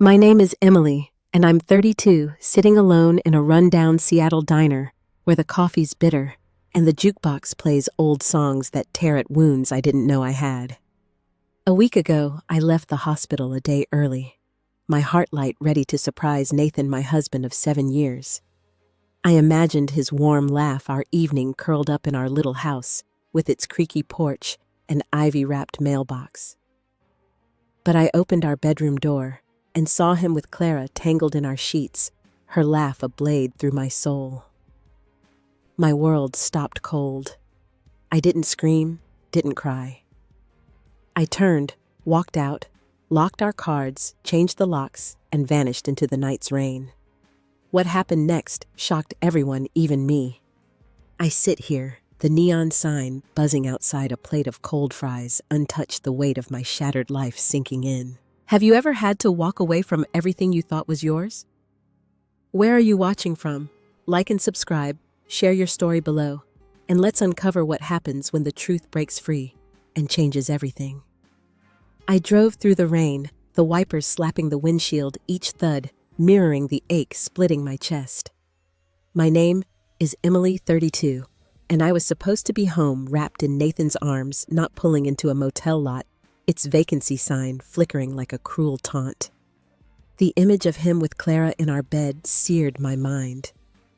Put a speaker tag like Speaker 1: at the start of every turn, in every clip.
Speaker 1: My name is Emily, and I'm 32, sitting alone in a rundown Seattle diner where the coffee's bitter and the jukebox plays old songs that tear at wounds I didn't know I had. A week ago, I left the hospital a day early, my heart light ready to surprise Nathan, my husband of 7 years. I imagined his warm laugh our evening curled up in our little house with its creaky porch and ivy-wrapped mailbox. But I opened our bedroom door and saw him with Clara tangled in our sheets, her laugh a blade through my soul. My world stopped cold. I didn't scream, didn't cry. I turned, walked out, locked our cards, changed the locks, and vanished into the night's rain. What happened next shocked everyone, even me. I sit here, the neon sign buzzing outside a plate of cold fries, untouched, the weight of my shattered life sinking in. Have you ever had to walk away from everything you thought was yours? Where are you watching from? Like and subscribe, share your story below, and let's uncover what happens when the truth breaks free and changes everything. I drove through the rain, the wipers slapping the windshield, each thud mirroring the ache splitting my chest. My name is Emily, 32, and I was supposed to be home wrapped in Nathan's arms, not pulling into a motel lot, its vacancy sign flickering like a cruel taunt. The image of him with Clara in our bed seared my mind.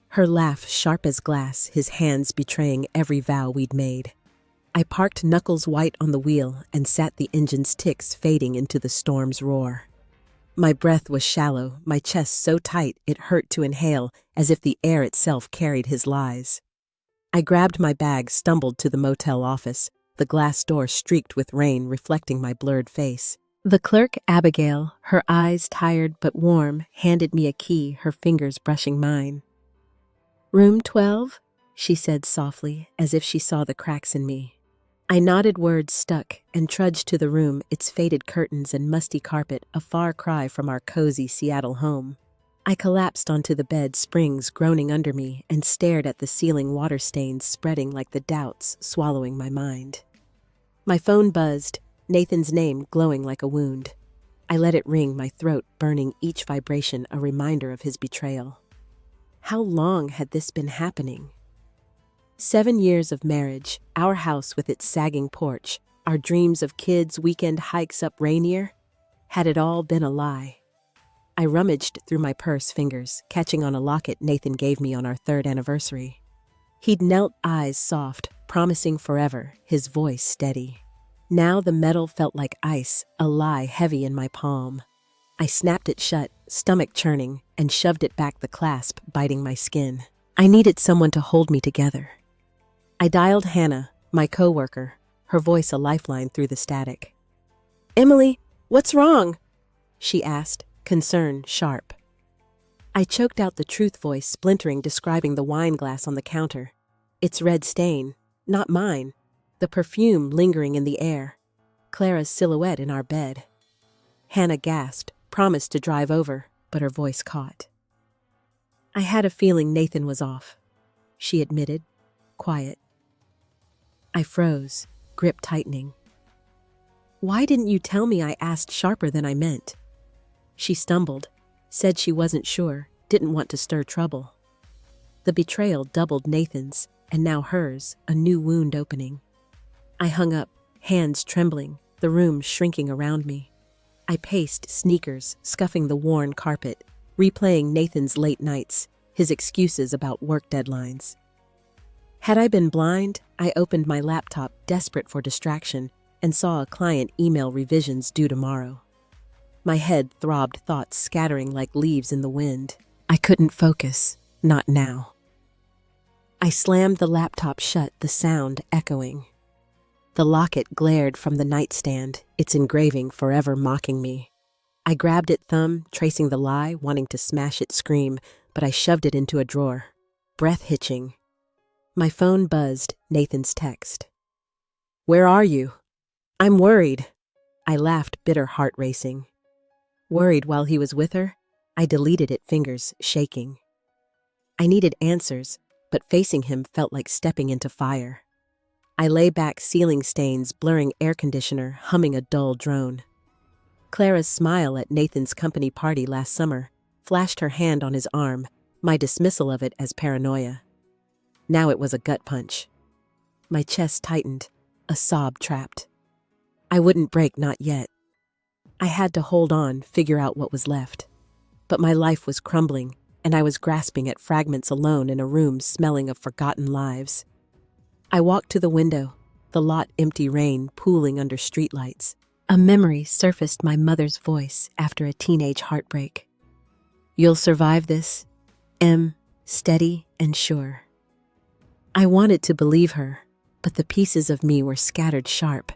Speaker 1: Her laugh sharp as glass, his hands betraying every vow we'd made. I parked knuckles white on the wheel and sat the engine's ticks fading into the storm's roar. My breath was shallow, my chest so tight it hurt to inhale, as if the air itself carried his lies. I grabbed my bag, stumbled to the motel office, the glass door streaked with rain reflecting my blurred face. The clerk, Abigail, her eyes tired but warm, handed me a key, her fingers brushing mine. "Room 12?" she said softly, as if she saw the cracks in me. I nodded, words stuck, and trudged to the room, its faded curtains and musty carpet a far cry from our cozy Seattle home. I collapsed onto the bed, springs groaning under me, and stared at the ceiling, water stains spreading like the doubts swallowing my mind. My phone buzzed, Nathan's name glowing like a wound. I let it ring, my throat burning, each vibration a reminder of his betrayal. How long had this been happening? 7 years of marriage, our house with its sagging porch, our dreams of kids, weekend hikes up Rainier. Had it all been a lie? I rummaged through my purse, fingers catching on a locket Nathan gave me on our 3rd anniversary. He'd knelt, eyes soft, promising forever, his voice steady. Now the metal felt like ice, a lie heavy in my palm. I snapped it shut, stomach churning, and shoved it back, the clasp biting my skin. I needed someone to hold me together. I dialed Hannah, my coworker, her voice a lifeline through the static. "Emily, what's wrong?" she asked, concern sharp. I choked out the truth, voice splintering, describing the wine glass on the counter. Its red stain, not mine, the perfume lingering in the air, Clara's silhouette in our bed. Hannah gasped, promised to drive over, but her voice caught. "I had a feeling Nathan was off," she admitted, quiet. I froze, grip tightening. "Why didn't you tell me?" I asked, sharper than I meant. She stumbled, said she wasn't sure, didn't want to stir trouble. The betrayal doubled Nathan's, and now hers, a new wound opening. I hung up, hands trembling, the room shrinking around me. I paced, sneakers scuffing the worn carpet, replaying Nathan's late nights, his excuses about work deadlines. Had I been blind? I opened my laptop, desperate for distraction, and saw a client email revisions due tomorrow. My head throbbed, thoughts scattering like leaves in the wind. I couldn't focus, not now. I slammed the laptop shut, the sound echoing. The locket glared from the nightstand, its engraving forever mocking me. I grabbed it, thumb tracing the lie, wanting to smash it, scream, but I shoved it into a drawer, breath hitching. My phone buzzed, Nathan's text. "Where are you?" "I'm worried." I laughed, bitter, heart racing. Worried while he was with her? I deleted it, fingers shaking. I needed answers, but facing him felt like stepping into fire. I lay back, ceiling stains blurring air conditioner, humming a dull drone. Clara's smile at Nathan's company party last summer flashed her hand on his arm, my dismissal of it as paranoia. Now it was a gut punch. My chest tightened, a sob trapped. I wouldn't break, not yet. I had to hold on, figure out what was left. But my life was crumbling, and I was grasping at fragments alone in a room smelling of forgotten lives. I walked to the window, the lot empty, rain pooling under streetlights. A memory surfaced, my mother's voice after a teenage heartbreak. "You'll survive this, Em, steady and sure." I wanted to believe her, but the pieces of me were scattered sharp,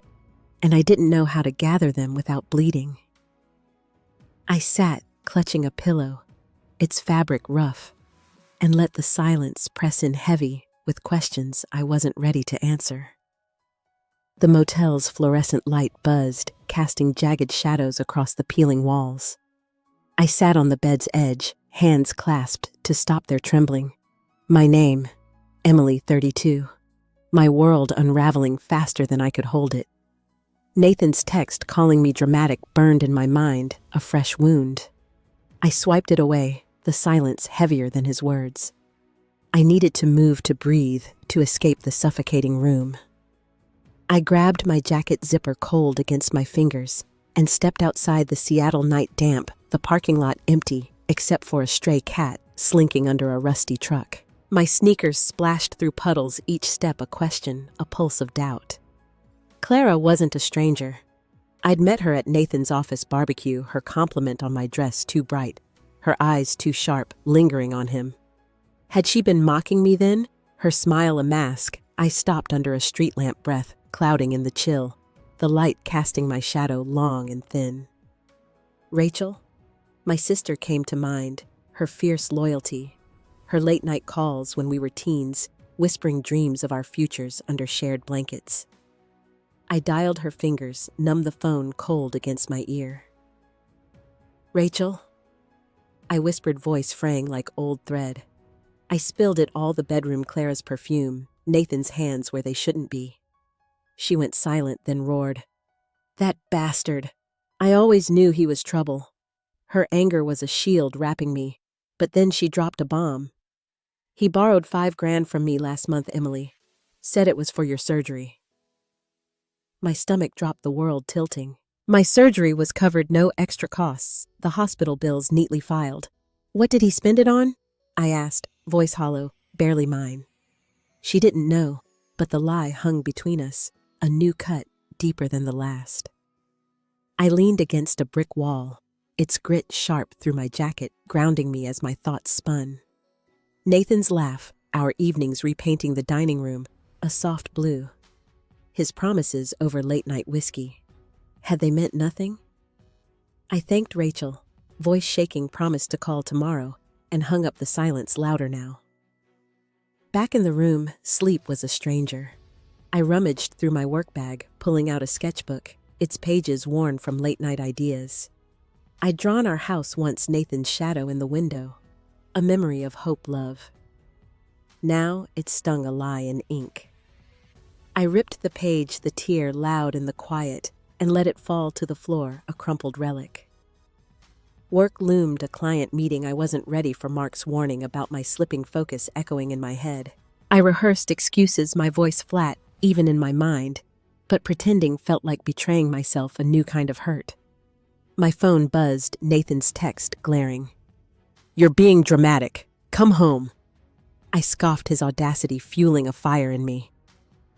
Speaker 1: and I didn't know how to gather them without bleeding. I sat, clutching a pillow, its fabric rough, and let the silence press in heavy with questions I wasn't ready to answer. The motel's fluorescent light buzzed, casting jagged shadows across the peeling walls. I sat on the bed's edge, hands clasped to stop their trembling. My name, Emily, 32. My world unraveling faster than I could hold it. Nathan's text calling me dramatic burned in my mind, a fresh wound. I swiped it away, the silence heavier than his words. I needed to move to breathe, to escape the suffocating room. I grabbed my jacket zipper cold against my fingers and stepped outside, the Seattle night damp, the parking lot empty, except for a stray cat slinking under a rusty truck. My sneakers splashed through puddles, each step a question, a pulse of doubt. Clara wasn't a stranger. I'd met her at Nathan's office barbecue, her compliment on my dress too bright, her eyes too sharp, lingering on him. Had she been mocking me then, her smile a mask? I stopped under a street lamp, breath clouding in the chill, the light casting my shadow long and thin. Rachel? My sister came to mind, her fierce loyalty, her late-night calls when we were teens, whispering dreams of our futures under shared blankets. I dialed her fingers, numbed the phone cold against my ear. "Rachel?" I whispered, voice fraying like old thread. I spilled it all, the bedroom, Clara's perfume, Nathan's hands where they shouldn't be. She went silent, then roared, "That bastard! I always knew he was trouble." Her anger was a shield wrapping me, but then she dropped a bomb. "He borrowed $5,000 from me last month, Emily. Said it was for your surgery." My stomach dropped, the world tilting. My surgery was covered, no extra costs, the hospital bills neatly filed. "What did he spend it on?" I asked, voice hollow, barely mine. She didn't know, but the lie hung between us, a new cut deeper than the last. I leaned against a brick wall, its grit sharp through my jacket, grounding me as my thoughts spun. Nathan's laugh, our evenings repainting the dining room, a soft blue. His promises over late-night whiskey. Had they meant nothing? I thanked Rachel, voice shaking, promised to call tomorrow, and hung up the silence louder now. Back in the room, sleep was a stranger. I rummaged through my work bag, pulling out a sketchbook, its pages worn from late-night ideas. I'd drawn our house once, Nathan's shadow in the window, a memory of hope, love. Now it stung, a lie in ink. I ripped the page, the tear loud in the quiet, and let it fall to the floor, a crumpled relic. Work loomed, a client meeting. I wasn't ready for Mark's warning about my slipping focus echoing in my head. I rehearsed excuses, my voice flat, even in my mind, but pretending felt like betraying myself, a new kind of hurt. My phone buzzed, Nathan's text glaring. "You're being dramatic. Come home." I scoffed, his audacity fueling a fire in me.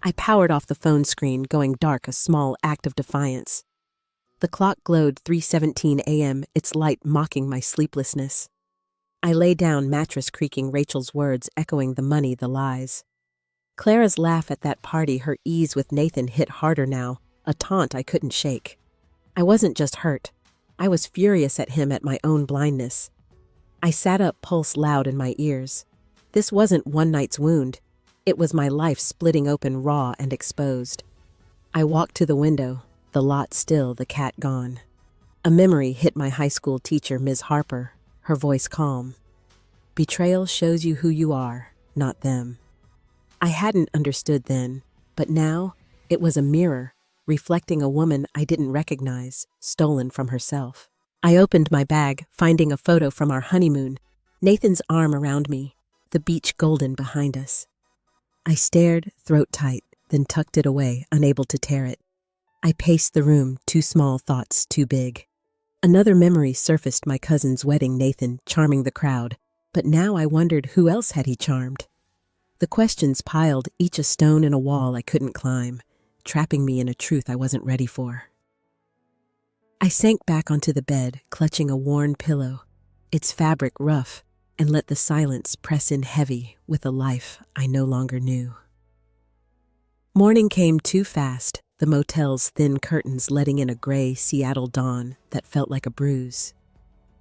Speaker 1: I powered off the phone screen, going dark, a small act of defiance. The clock glowed, 3:17 a.m., its light mocking my sleeplessness. I lay down, mattress creaking, Rachel's words echoing the money, the lies. Clara's laugh at that party, her ease with Nathan hit harder now, a taunt I couldn't shake. I wasn't just hurt. I was furious at him, at my own blindness. I sat up, pulse loud in my ears. This wasn't one night's wound. It was my life splitting open, raw and exposed. I walked to the window, the lot still, the cat gone. A memory hit, my high school teacher, Ms. Harper, her voice calm. "Betrayal shows you who you are, not them." I hadn't understood then, but now it was a mirror, reflecting a woman I didn't recognize, stolen from herself. I opened my bag, finding a photo from our honeymoon, Nathan's arm around me, the beach golden behind us. I stared, throat tight, then tucked it away, unable to tear it. I paced the room, too small thoughts too big. Another memory surfaced, my cousin's wedding, Nathan charming the crowd, but now I wondered who else had he charmed. The questions piled, each a stone in a wall I couldn't climb, trapping me in a truth I wasn't ready for. I sank back onto the bed, clutching a worn pillow, its fabric rough, and let the silence press in heavy with a life I no longer knew. Morning came too fast, the motel's thin curtains letting in a gray Seattle dawn that felt like a bruise.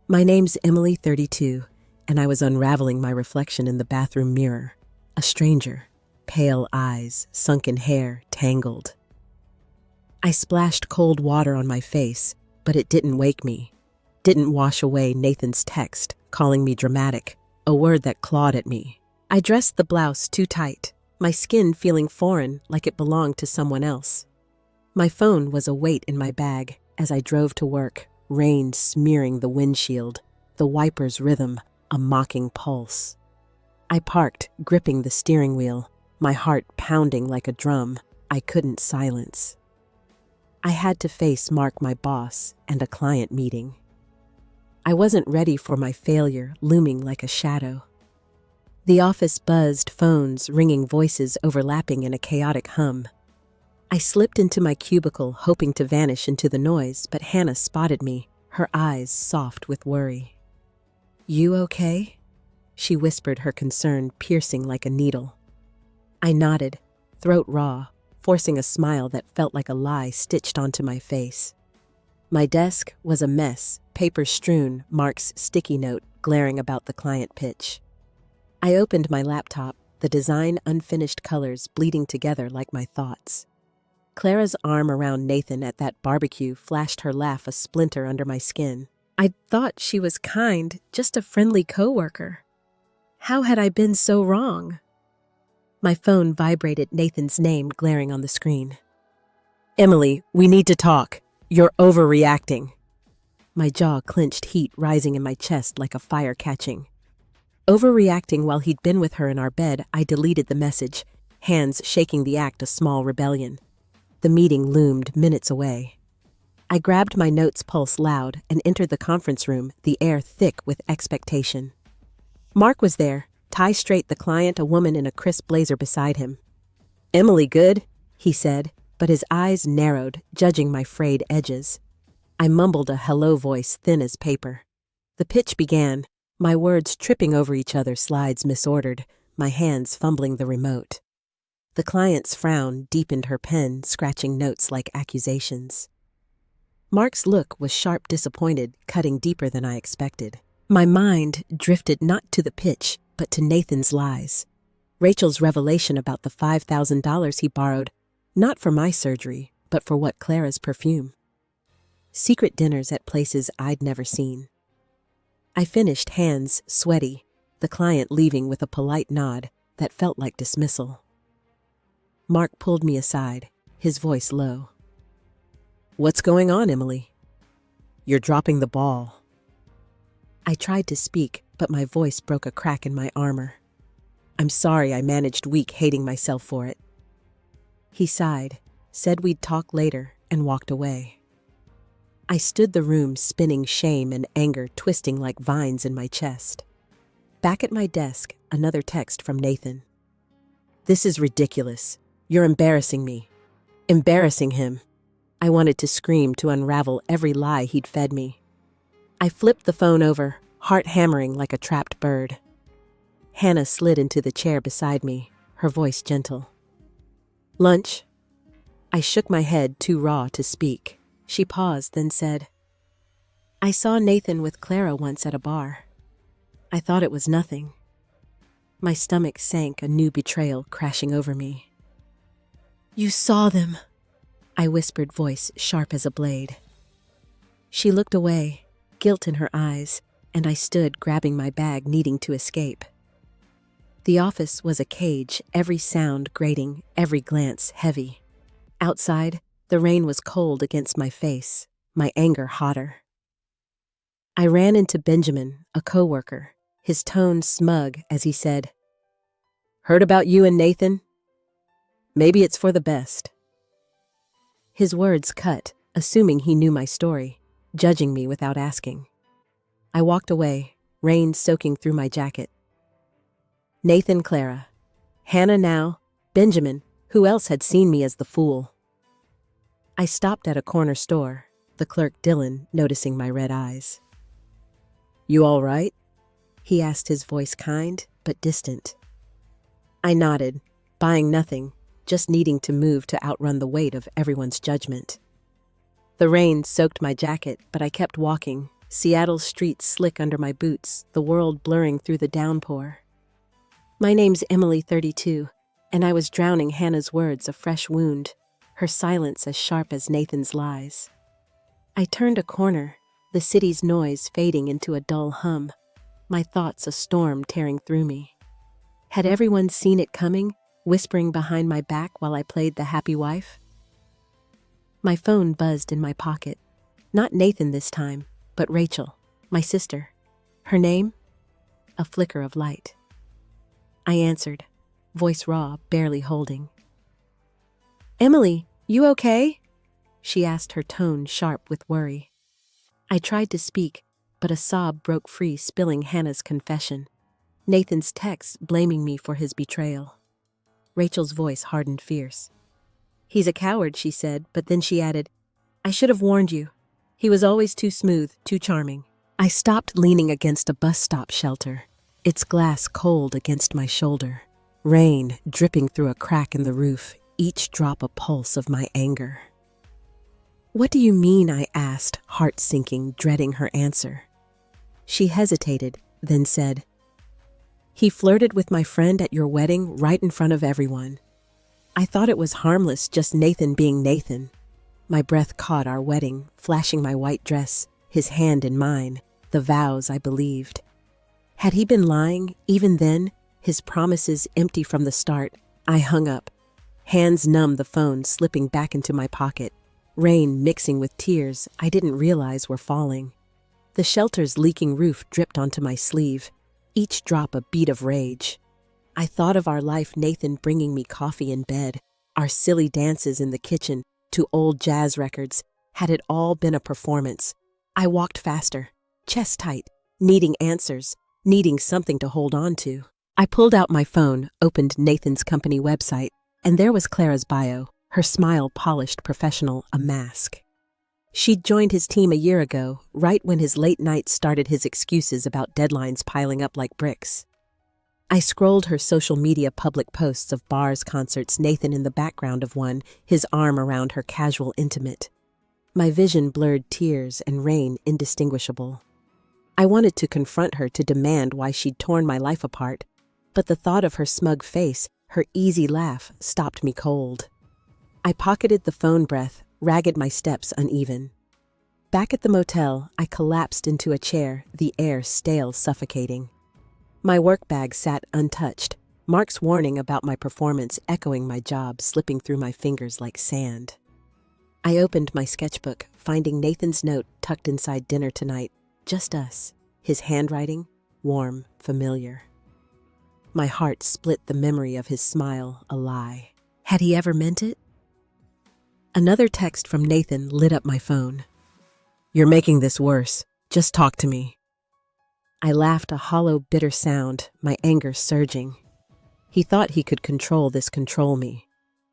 Speaker 1: My name's Emily, 32, and I was unraveling my reflection in the bathroom mirror. A stranger, pale eyes, sunken hair, tangled. I splashed cold water on my face, but it didn't wake me. Didn't wash away Nathan's text, calling me dramatic, a word that clawed at me. I dressed the blouse too tight, my skin feeling foreign like it belonged to someone else. My phone was a weight in my bag as I drove to work, rain smearing the windshield, the wiper's rhythm, a mocking pulse. I parked, gripping the steering wheel, my heart pounding like a drum I couldn't silence. I had to face Mark, my boss, and a client meeting. I wasn't ready for my failure looming like a shadow. The office buzzed, phones ringing, voices overlapping in a chaotic hum. I slipped into my cubicle, hoping to vanish into the noise, but Hannah spotted me, her eyes soft with worry. "You okay?" She whispered, her concern piercing like a needle. I nodded, throat raw, forcing a smile that felt like a lie stitched onto my face. My desk was a mess, paper strewn, Mark's sticky note glaring about the client pitch. I opened my laptop, the design unfinished, colors bleeding together like my thoughts. Clara's arm around Nathan at that barbecue flashed her laugh, a splinter under my skin. I'd thought she was kind, just a friendly coworker. How had I been so wrong? My phone vibrated, Nathan's name glaring on the screen. "Emily, we need to talk. You're overreacting." My jaw clenched, heat rising in my chest like a fire catching. Overreacting while he'd been with her in our bed, I deleted the message, hands shaking the act a small rebellion. The meeting loomed minutes away. I grabbed my notes, pulse loud, and entered the conference room, the air thick with expectation. Mark was there, tie straight, the client, a woman in a crisp blazer beside him. "Emily, good?" he said, but his eyes narrowed, judging my frayed edges. I mumbled a hello, voice thin as paper. The pitch began, my words tripping over each other, slides misordered, my hands fumbling the remote. The client's frown deepened, her pen scratching notes like accusations. Mark's look was sharp, disappointed, cutting deeper than I expected. My mind drifted not to the pitch, but to Nathan's lies. Rachel's revelation about the $5,000 he borrowed, not for my surgery, but for what Clara's perfume. Secret dinners at places I'd never seen. I finished, hands sweaty, the client leaving with a polite nod that felt like dismissal. Mark pulled me aside, his voice low. "What's going on, Emily? You're dropping the ball." I tried to speak, but my voice broke a crack in my armor. "I'm sorry I managed weak, hating myself for it." He sighed, said we'd talk later, and walked away. I stood the room, spinning, shame and anger twisting like vines in my chest. Back at my desk, another text from Nathan. "This is ridiculous. You're embarrassing me." Embarrassing him. I wanted to scream, to unravel every lie he'd fed me. I flipped the phone over, heart hammering like a trapped bird. Hannah slid into the chair beside me, her voice gentle. "Lunch?" I shook my head, too raw to speak. She paused, then said, "I saw Nathan with Clara once at a bar. I thought it was nothing." My stomach sank, a new betrayal crashing over me. "You saw them," I whispered, voice sharp as a blade. She looked away, guilt in her eyes, and I stood grabbing my bag, needing to escape. The office was a cage, every sound grating, every glance heavy. Outside, The rain was cold against my face, my anger hotter. I ran into Benjamin, a coworker, his tone smug as he said, "Heard about you and Nathan? Maybe it's for the best." His words cut, assuming he knew my story, judging me without asking. I walked away, rain soaking through my jacket. Nathan, Clara. Hannah now, Benjamin, who else had seen me as the fool? I stopped at a corner store, the clerk Dylan noticing my red eyes. "You all right?" he asked, his voice kind but distant. I nodded, buying nothing, just needing to move to outrun the weight of everyone's judgment. The rain soaked my jacket, but I kept walking, Seattle's streets slick under my boots, the world blurring through the downpour. "My name's Emily, 32, and I was drowning Hannah's words, a fresh wound, her silence as sharp as Nathan's lies. I turned a corner, the city's noise fading into a dull hum, my thoughts a storm tearing through me. Had everyone seen it coming, whispering behind my back while I played the happy wife? My phone buzzed in my pocket. Not Nathan this time, but Rachel, my sister. Her name? A flicker of light. I answered, voice raw, barely holding. "Emily, you okay?" she asked, her tone sharp with worry. I tried to speak, but a sob broke free, spilling Hannah's confession. Nathan's text blaming me for his betrayal. Rachel's voice hardened fierce. "He's a coward," she said, but then she added, "I should have warned you. He was always too smooth, too charming." I stopped, leaning against a bus stop shelter, its glass cold against my shoulder. Rain dripping through a crack in the roof, each drop a pulse of my anger. "What do you mean?" I asked, heart sinking, dreading her answer. She hesitated, then said, "He flirted with my friend at your wedding right in front of everyone. I thought it was harmless, just Nathan being Nathan." My breath caught our wedding, flashing my white dress, his hand in mine, the vows I believed. Had he been lying, even then, his promises empty from the start? I hung up, hands numb, the phone slipping back into my pocket, rain mixing with tears I didn't realize were falling. The shelter's leaking roof dripped onto my sleeve, each drop a beat of rage. I thought of our life, Nathan bringing me coffee in bed, our silly dances in the kitchen, to old jazz records. Had it all been a performance? I walked faster, chest tight, needing answers, needing something to hold on to. I pulled out my phone, opened Nathan's company website, and there was Clara's bio, her smile polished professional, a mask. She'd joined his team a year ago, right when his late nights started, his excuses about deadlines piling up like bricks. I scrolled her social media public posts of bars, concerts, Nathan in the background of one, his arm around her, casual, intimate. My vision blurred, tears and rain indistinguishable. I wanted to confront her, to demand why she'd torn my life apart, but the thought of her smug face, her easy laugh, stopped me cold. I pocketed the phone, breath ragged, my steps uneven. Back at the motel, I collapsed into a chair, the air stale, suffocating. My work bag sat untouched, Mark's warning about my performance echoing my job, slipping through my fingers like sand. I opened my sketchbook, finding Nathan's note tucked inside dinner tonight, just us, his handwriting, warm, familiar. My heart split, the memory of his smile a lie. Had he ever meant it? Another text from Nathan lit up my phone. "You're making this worse. Just talk to me." I laughed, a hollow, bitter sound, my anger surging. He thought he could control this, control me.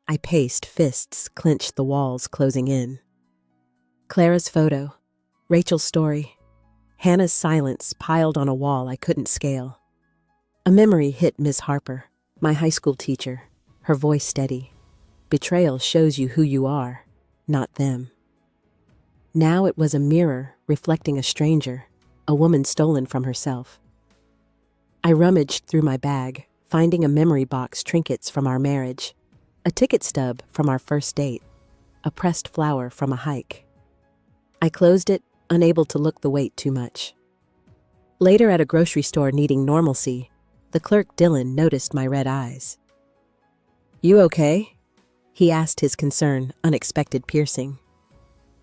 Speaker 1: I paced, fists clenched, the walls closing in. Clara's photo, Rachel's story, Hannah's silence piled on a wall I couldn't scale. A memory hit Miss Harper, my high school teacher, her voice steady. "Betrayal shows you who you are, not them." Now it was a mirror reflecting a stranger, a woman stolen from herself. I rummaged through my bag, finding a memory box, trinkets from our marriage, a ticket stub from our first date, a pressed flower from a hike. I closed it, unable to look the weight too much. Later, at a grocery store needing normalcy, the clerk Dylan noticed my red eyes. "You okay?" He asked, his concern unexpected piercing.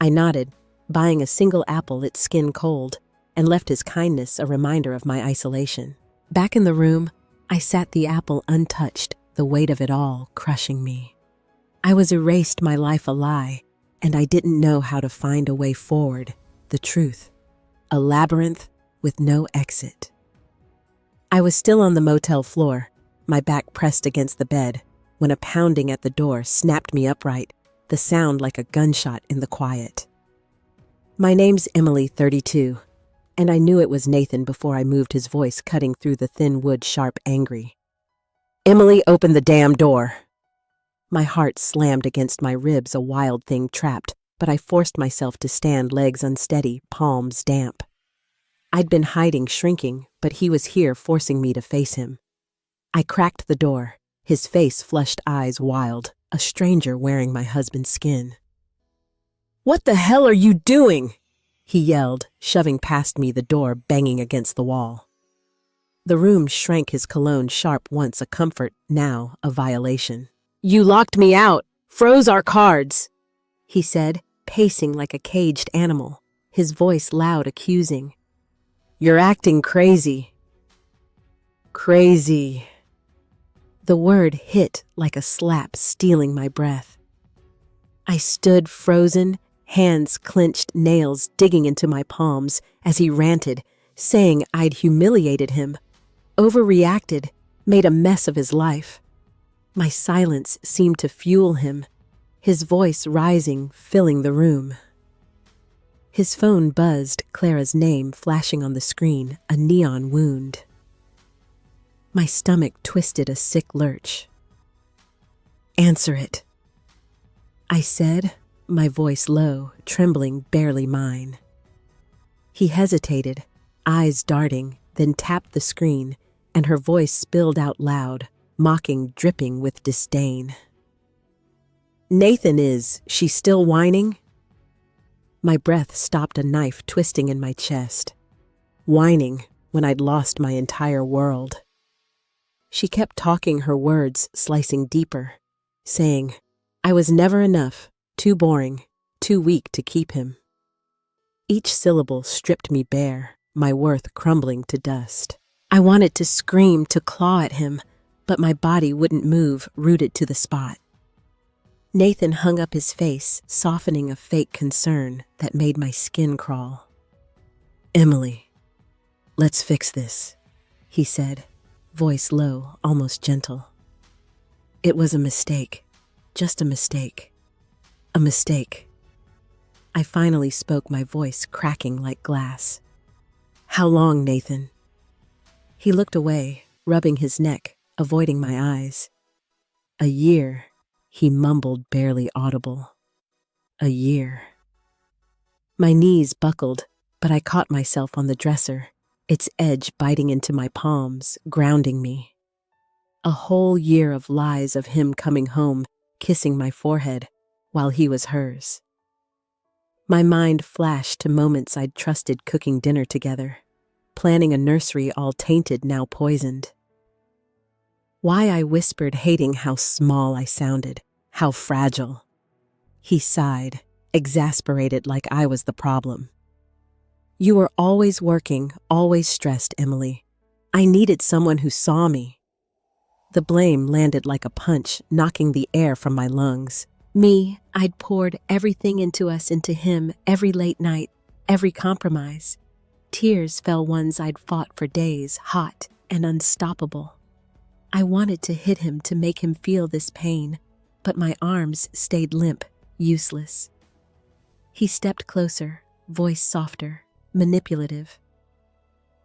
Speaker 1: I nodded, buying a single apple, its skin cold, and left his kindness a reminder of my isolation. Back in the room, I sat the apple untouched, the weight of it all crushing me. I was erased, my life a lie, and I didn't know how to find a way forward, the truth. A labyrinth with no exit. I was still on the motel floor, my back pressed against the bed, when a pounding at the door snapped me upright, the sound like a gunshot in the quiet. My name's Emily, 32, and I knew it was Nathan before I moved, his voice cutting through the thin wood, sharp, angry. Emily, open the damn door. My heart slammed against my ribs, a wild thing trapped, but I forced myself to stand, legs unsteady, palms damp. I'd been hiding, shrinking, but he was here, forcing me to face him. I cracked the door, his face flushed, eyes wild, a stranger wearing my husband's skin. What the hell are you doing? He yelled, shoving past me, the door banging against the wall. The room shrank, his cologne sharp, once a comfort, now a violation. You locked me out, froze our cards, he said, pacing like a caged animal, his voice loud, accusing. You're acting crazy. Crazy. The word hit like a slap, stealing my breath. I stood frozen, hands clenched, nails digging into my palms as he ranted, saying I'd humiliated him, overreacted, made a mess of his life. My silence seemed to fuel him, his voice rising, filling the room. His phone buzzed, Clara's name flashing on the screen, a neon wound. My stomach twisted a sick lurch. Answer it, I said, my voice low, trembling barely mine. He hesitated, eyes darting, then tapped the screen, and her voice spilled out loud, mocking, dripping with disdain. Nathan is, she still whining? My breath stopped, a knife twisting in my chest. Whining when I'd lost my entire world. She kept talking, her words slicing deeper, saying, I was never enough, too boring, too weak to keep him. Each syllable stripped me bare, my worth crumbling to dust. I wanted to scream, to claw at him, but my body wouldn't move, rooted to the spot. Nathan hung up his face, softening a fake concern that made my skin crawl. Emily, let's fix this, he said, voice low, almost gentle. It was a mistake, just a mistake. A mistake. I finally spoke, my voice cracking like glass. How long, Nathan? He looked away, rubbing his neck, avoiding my eyes. A year, he mumbled, barely audible. A year. My knees buckled, but I caught myself on the dresser, its edge biting into my palms, grounding me. A whole year of lies, of him coming home, kissing my forehead, while he was hers. My mind flashed to moments I'd trusted, cooking dinner together, planning a nursery all tainted, now poisoned. Why, I whispered, hating how small I sounded, how fragile. He sighed, exasperated, like I was the problem. You were always working, always stressed, Emily. I needed someone who saw me. The blame landed like a punch, knocking the air from my lungs. Me, I'd poured everything into us, into him, every late night, every compromise. Tears fell, ones I'd fought for days, hot and unstoppable. I wanted to hit him, to make him feel this pain, but my arms stayed limp, useless. He stepped closer, voice softer, manipulative.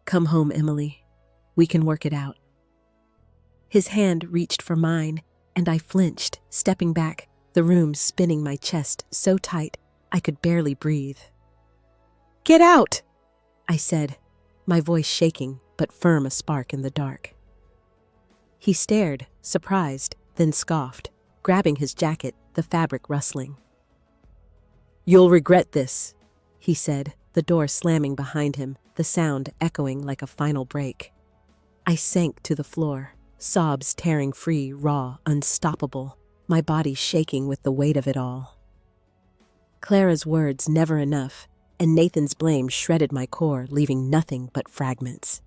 Speaker 1: Come home, Emily. We can work it out. His hand reached for mine, and I flinched, stepping back, the room spinning, my chest so tight I could barely breathe. Get out, I said, my voice shaking but firm, a spark in the dark. He stared, surprised, then scoffed, grabbing his jacket, the fabric rustling. You'll regret this, he said, the door slamming behind him, the sound echoing like a final break. I sank to the floor, sobs tearing free, raw, unstoppable, my body shaking with the weight of it all. Clara's words never enough, and Nathan's blame shredded my core, leaving nothing but fragments.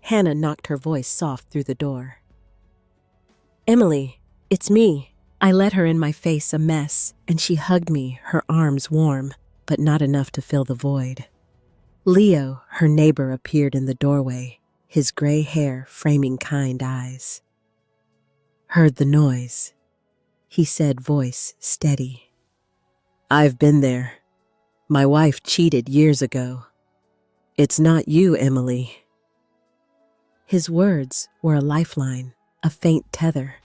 Speaker 1: Hannah knocked her voice soft through the door. "Emily, it's me." I let her in my face a mess, and she hugged me, her arms warm, but not enough to fill the void. Leo, her neighbor, appeared in the doorway, his gray hair framing kind eyes. "Heard the noise," he said, voice steady. "I've been there. My wife cheated years ago. It's not you, Emily." His words were a lifeline, a faint tether,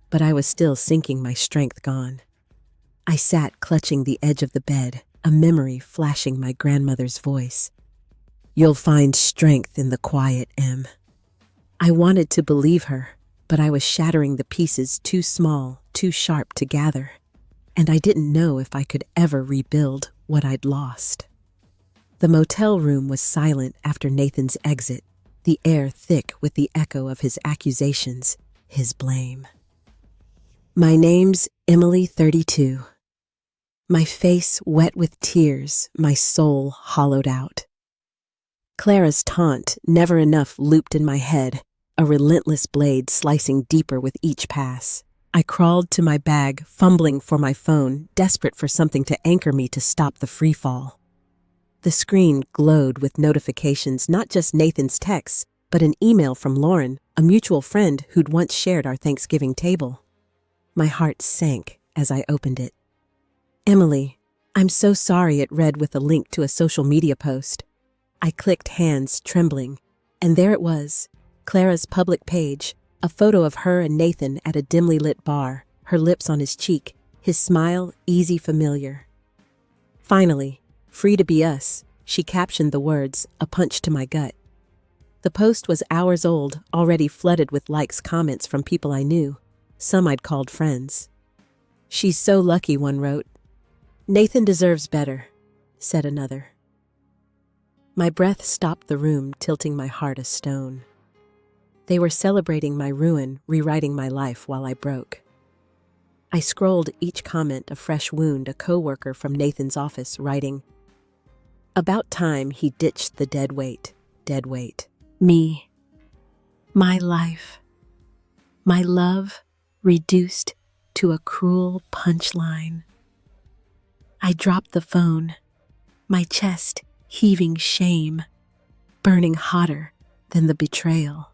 Speaker 1: but I was still sinking, my strength gone. I sat clutching the edge of the bed, a memory flashing my grandmother's voice. "You'll find strength in the quiet, Em." I wanted to believe her, but I was shattering the pieces too small, too sharp to gather, and I didn't know if I could ever rebuild what I'd lost. The motel room was silent after Nathan's exit, the air thick with the echo of his accusations, his blame. "My name's Emily, 32. My face wet with tears, my soul hollowed out. Clara's taunt, never enough, looped in my head, a relentless blade slicing deeper with each pass. I crawled to my bag, fumbling for my phone, desperate for something to anchor me to stop the freefall. The screen glowed with notifications, not just Nathan's texts, but an email from Lauren, a mutual friend who'd once shared our Thanksgiving table. My heart sank as I opened it. "Emily, I'm so sorry," it read with a link to a social media post. I clicked, hands trembling, and there it was, Clara's public page, a photo of her and Nathan at a dimly lit bar, her lips on his cheek, his smile easy, familiar. "Finally, free to be us," she captioned the words, a punch to my gut. The post was hours old, already flooded with likes, comments from people I knew, some I'd called friends. "She's so lucky," one wrote. "Nathan deserves better," said another. My breath stopped the room, tilting my heart a stone. They were celebrating my ruin, rewriting my life while I broke. I scrolled each comment, a fresh wound, a coworker from Nathan's office writing, "About time he ditched the dead weight, dead weight." Me. My life. My love reduced to a cruel punchline. I dropped the phone, my chest heaving, shame burning hotter than the betrayal.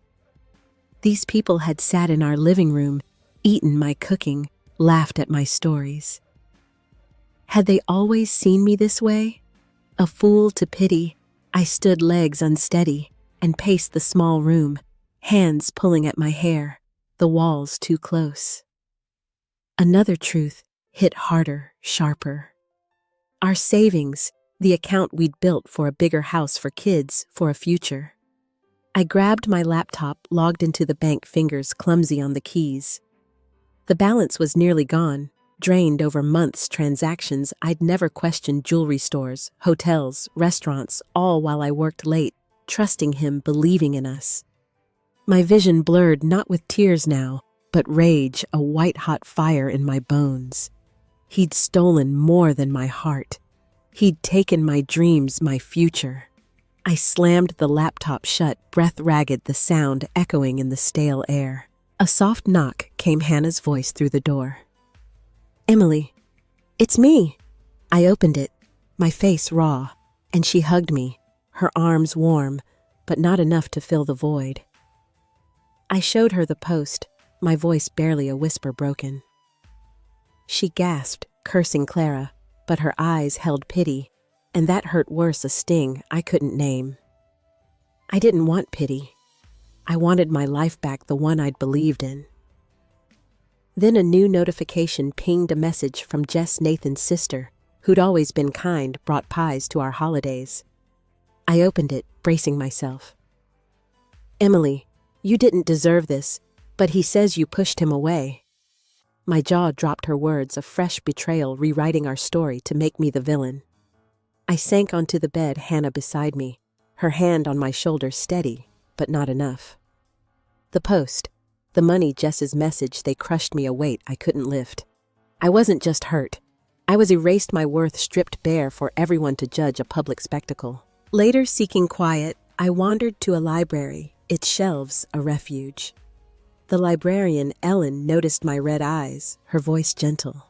Speaker 1: These people had sat in our living room, eaten my cooking, laughed at my stories. Had they always seen me this way? A fool to pity, I stood legs unsteady and paced the small room, hands pulling at my hair, the walls too close. Another truth hit harder, sharper. Our savings, the account we'd built for a bigger house, for kids, for a future. I grabbed my laptop, logged into the bank, fingers clumsy on the keys. The balance was nearly gone, drained over months' transactions. I'd never questioned jewelry stores, hotels, restaurants, all while I worked late, trusting him, believing in us. My vision blurred, not with tears now, but rage, a white-hot fire in my bones. He'd stolen more than my heart. He'd taken my dreams, my future. I slammed the laptop shut, breath ragged, the sound echoing in the stale air. A soft knock came, Hannah's voice through the door. "Emily, it's me." I opened it, my face raw, and she hugged me, her arms warm, but not enough to fill the void. I showed her the post, my voice barely a whisper broken. She gasped, cursing Clara, but her eyes held pity, and that hurt worse, a sting I couldn't name. I didn't want pity. I wanted my life back, the one I'd believed in. Then a new notification pinged, a message from Jess, Nathan's sister, who'd always been kind, brought pies to our holidays. I opened it, bracing myself. "Emily, you didn't deserve this, but he says you pushed him away." My jaw dropped, her words, a fresh betrayal rewriting our story to make me the villain. I sank onto the bed, Hannah beside me, her hand on my shoulder, steady, but not enough. The post, The money, Jess's message, they crushed me a weight I couldn't lift. I wasn't just hurt. I was erased, my worth stripped bare for everyone to judge, a public spectacle. Later, seeking quiet, I wandered to a library, its shelves a refuge. The librarian, Ellen, noticed my red eyes, her voice gentle.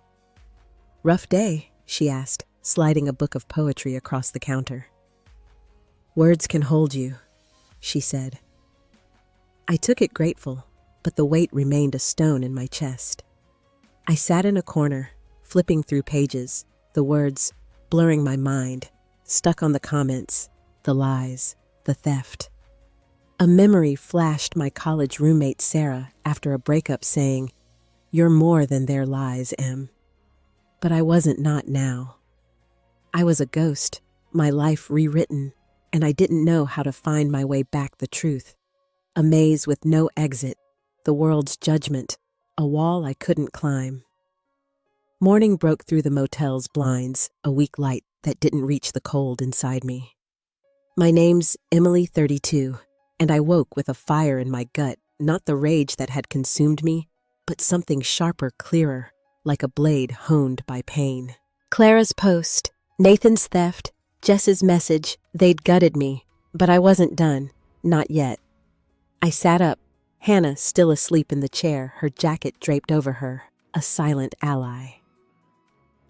Speaker 1: "Rough day?" she asked, sliding a book of poetry across the counter. "Words can hold you," she said. I took it grateful, but the weight remained a stone in my chest. I sat in a corner, flipping through pages, the words blurring my mind, stuck on the comments, the lies, the theft. A memory flashed, my college roommate Sarah after a breakup saying, "You're more than their lies, Em." But I wasn't not now. I was a ghost, my life rewritten, and I didn't know how to find my way back, the truth. A maze with no exit, the world's judgment, a wall I couldn't climb. Morning broke through the motel's blinds, a weak light that didn't reach the cold inside me. My name's Emily, 32, and I woke with a fire in my gut, not the rage that had consumed me, but something sharper, clearer, like a blade honed by pain. Clara's post, Nathan's theft, Jess's message, they'd gutted me, but I wasn't done, not yet. I sat up, Hannah still asleep in the chair, her jacket draped over her, a silent ally.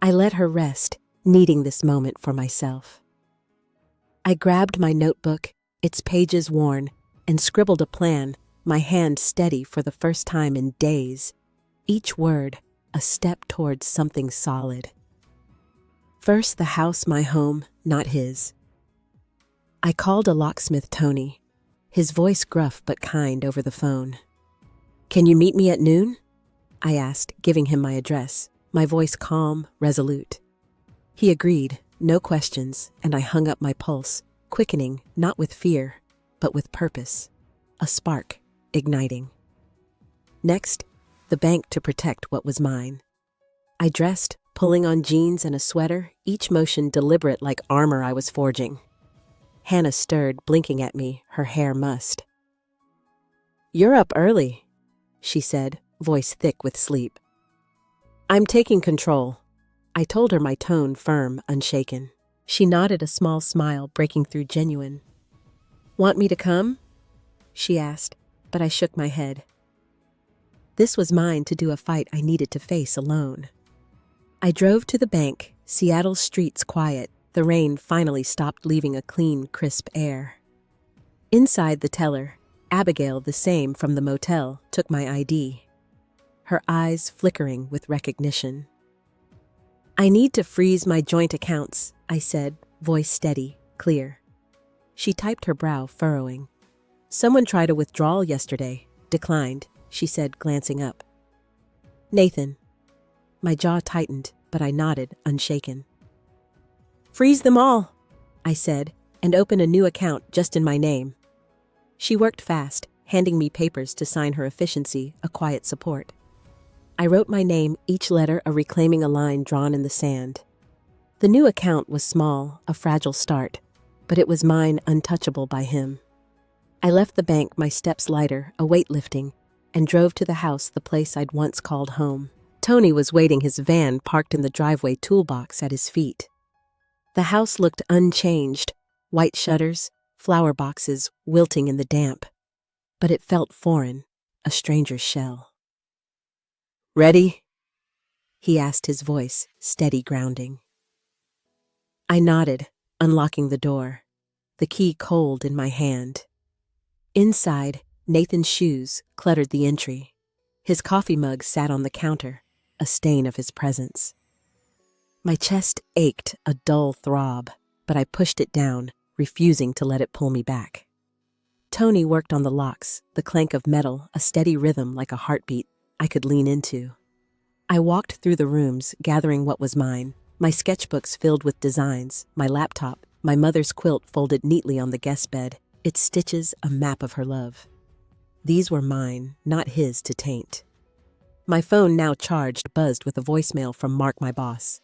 Speaker 1: I let her rest, needing this moment for myself. I grabbed my notebook, its pages worn, and scribbled a plan, my hand steady for the first time in days. Each word, a step towards something solid. First, the house, my home, not his. I called a locksmith, Tony, his voice gruff but kind over the phone. "Can you meet me at noon?" I asked, giving him my address, my voice calm, resolute. He agreed, no questions, and I hung up, my pulse, quickening, not with fear, but with purpose, a spark, igniting. Next, the bank to protect what was mine. I dressed, pulling on jeans and a sweater, each motion deliberate like armor I was forging. Hannah stirred, blinking at me, her hair mussed. "You're up early," she said, voice thick with sleep. "I'm taking control," I told her, my tone firm, unshaken. She nodded, a small smile breaking through genuine. "Want me to come?" she asked, but I shook my head. This was mine to do, a fight I needed to face alone. I drove to the bank, Seattle's streets quiet, the rain finally stopped, leaving a clean, crisp air. Inside, the teller, Abigail, the same from the motel, took my ID, her eyes flickering with recognition. "I need to freeze my joint accounts," I said, voice steady, clear. She typed, her brow furrowing. "Someone tried a withdrawal yesterday, declined," she said, glancing up. "Nathan." My jaw tightened, but I nodded, unshaken. "Freeze them all," I said, and open a new account just in my name. She worked fast, handing me papers to sign, her efficiency a quiet support. I wrote my name, each letter reclaiming a line drawn in the sand. The new account was small, a fragile start, but it was mine, untouchable by him. I left the bank, my steps lighter, a weight lifting, and drove to the house, the place I'd once called home. Tony was waiting, his van parked in the driveway, toolbox at his feet. The house looked unchanged, white shutters, flower boxes wilting in the damp, but it felt foreign, a stranger's shell. "Ready?" he asked, his voice steady, grounding. I nodded, unlocking the door, the key cold in my hand. Inside, Nathan's shoes cluttered the entry. His coffee mug sat on the counter, a stain of his presence. My chest ached, a dull throb, but I pushed it down, refusing to let it pull me back. Tony worked on the locks, the clank of metal, a steady rhythm like a heartbeat I could lean into. I walked through the rooms, gathering what was mine, my sketchbooks filled with designs, my laptop, my mother's quilt folded neatly on the guest bed, its stitches a map of her love. These were mine, not his to taint. My phone, now charged, buzzed with a voicemail from Mark, my boss.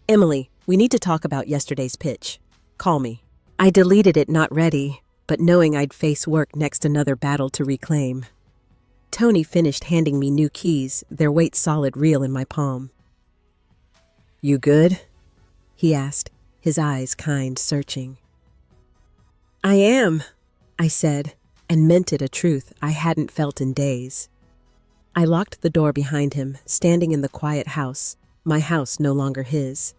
Speaker 1: "Emily, we need to talk about yesterday's pitch. Call me." I deleted it, not ready, but knowing I'd face work next, another battle to reclaim. Tony finished handing me new keys, their weight solid real in my palm. "You good?" he asked, his eyes kind, searching. "I am," I said, and meant it, a truth I hadn't felt in days. I locked the door behind him, standing in the quiet house, my house no longer his.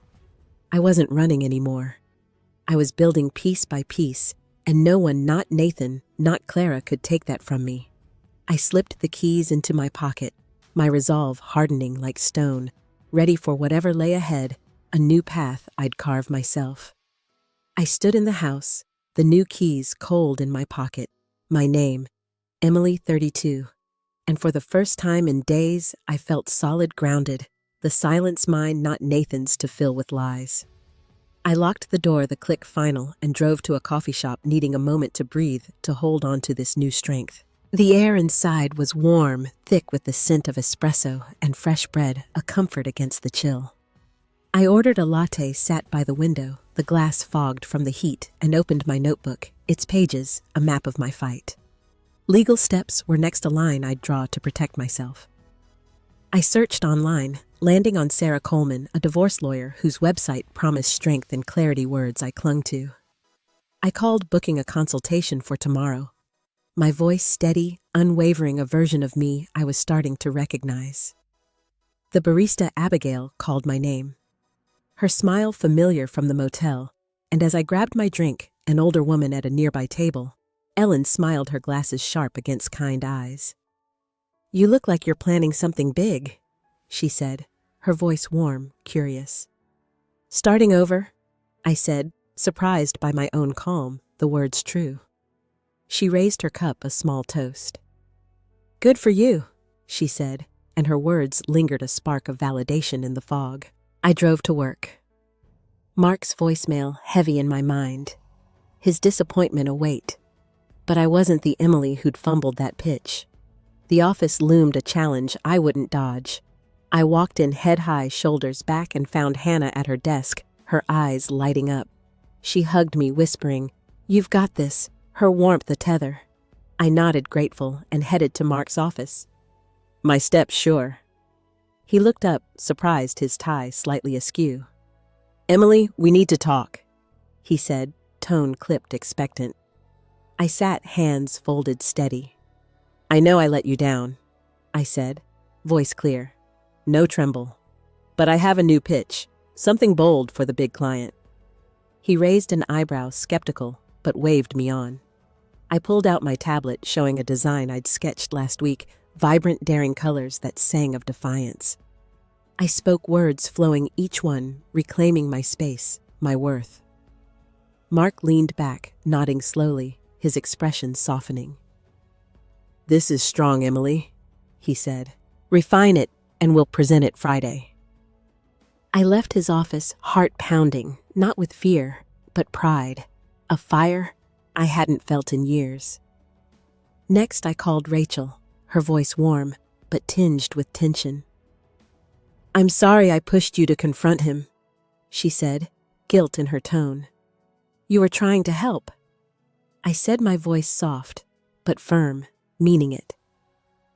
Speaker 1: I wasn't running anymore. I was building piece by piece, and no one, not Nathan, not Clara, could take that from me. I slipped the keys into my pocket, my resolve hardening like stone, ready for whatever lay ahead, a new path I'd carve myself. I stood in the house, the new keys cold in my pocket, my name, Emily 32, and for the first time in days I felt solid, grounded, the silence mine, not Nathan's to fill with lies. I locked the door, the click final, and drove to a coffee shop, needing a moment to breathe, to hold on to this new strength. The air inside was warm, thick with the scent of espresso and fresh bread, a comfort against the chill. I ordered a latte, sat by the window, the glass fogged from the heat, and opened my notebook, its pages a map of my fight. Legal steps were next a line I'd draw to protect myself. I searched online, landing on Sarah Coleman, a divorce lawyer whose website promised strength and clarity, words I clung to. I called, booking a consultation for tomorrow. My voice steady, unwavering, a version of me I was starting to recognize. The barista Abigail called my name. Her smile familiar from the motel, and as I grabbed my drink, an older woman at a nearby table, Ellen smiled, her glasses sharp against kind eyes. "You look like you're planning something big," she said, her voice warm, curious. "Starting over," I said, surprised by my own calm, the words true. She raised her cup, a small toast. "Good for you," she said, and her words lingered, a spark of validation in the fog. I drove to work. Mark's voicemail heavy in my mind, his disappointment a weight. But I wasn't the Emily who'd fumbled that pitch. The office loomed a challenge I wouldn't dodge. I walked in head high, shoulders back, and found Hannah at her desk, her eyes lighting up. She hugged me, whispering, "You've got this," her warmth a tether. I nodded, grateful, and headed to Mark's office. "My steps sure." He looked up, surprised, his tie slightly askew. "Emily, we need to talk," he said, tone clipped, expectant. I sat, hands folded steady. "I know I let you down," I said, voice clear. No tremble. "But I have a new pitch, something bold for the big client." He raised an eyebrow, skeptical, but waved me on. I pulled out my tablet, showing a design I'd sketched last week, vibrant, daring colors that sang of defiance. I spoke, words flowing, each one reclaiming my space, my worth. Mark leaned back, nodding slowly, his expression softening. "This is strong, Emily," he said. "Refine it, and we'll present it Friday." I left his office, heart pounding, not with fear, but pride, a fire I hadn't felt in years. Next I called Rachel, her voice warm, but tinged with tension. "I'm sorry I pushed you to confront him," she said, guilt in her tone. "You were trying to help." I said, my voice soft, but firm, meaning it.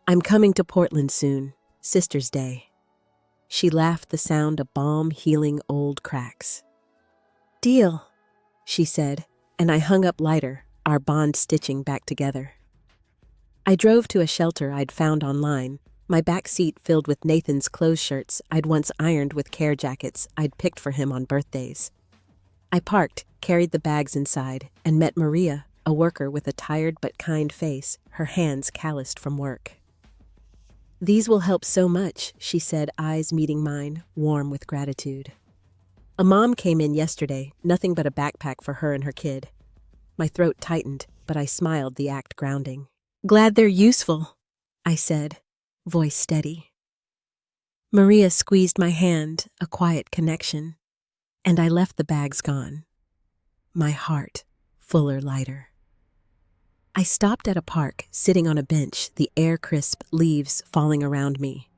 Speaker 1: "I'm coming to Portland soon, Sister's Day." She laughed, the sound a balm healing old cracks. "Deal," she said, and I hung up lighter, our bond stitching back together. I drove to a shelter I'd found online, my back seat filled with Nathan's clothes shirts I'd once ironed with care jackets I'd picked for him on birthdays. I parked, carried the bags inside, and met Maria, a worker with a tired but kind face, her hands calloused from work. "These will help so much," she said, eyes meeting mine, warm with gratitude. A mom came in yesterday, nothing but a backpack for her and her kid. My throat tightened, but I smiled, the act grounding. "Glad they're useful," I said, voice steady. Maria squeezed my hand, a quiet connection, and I left the bags gone. My heart fuller, lighter. I stopped at a park, sitting on a bench, the air crisp, leaves falling around me.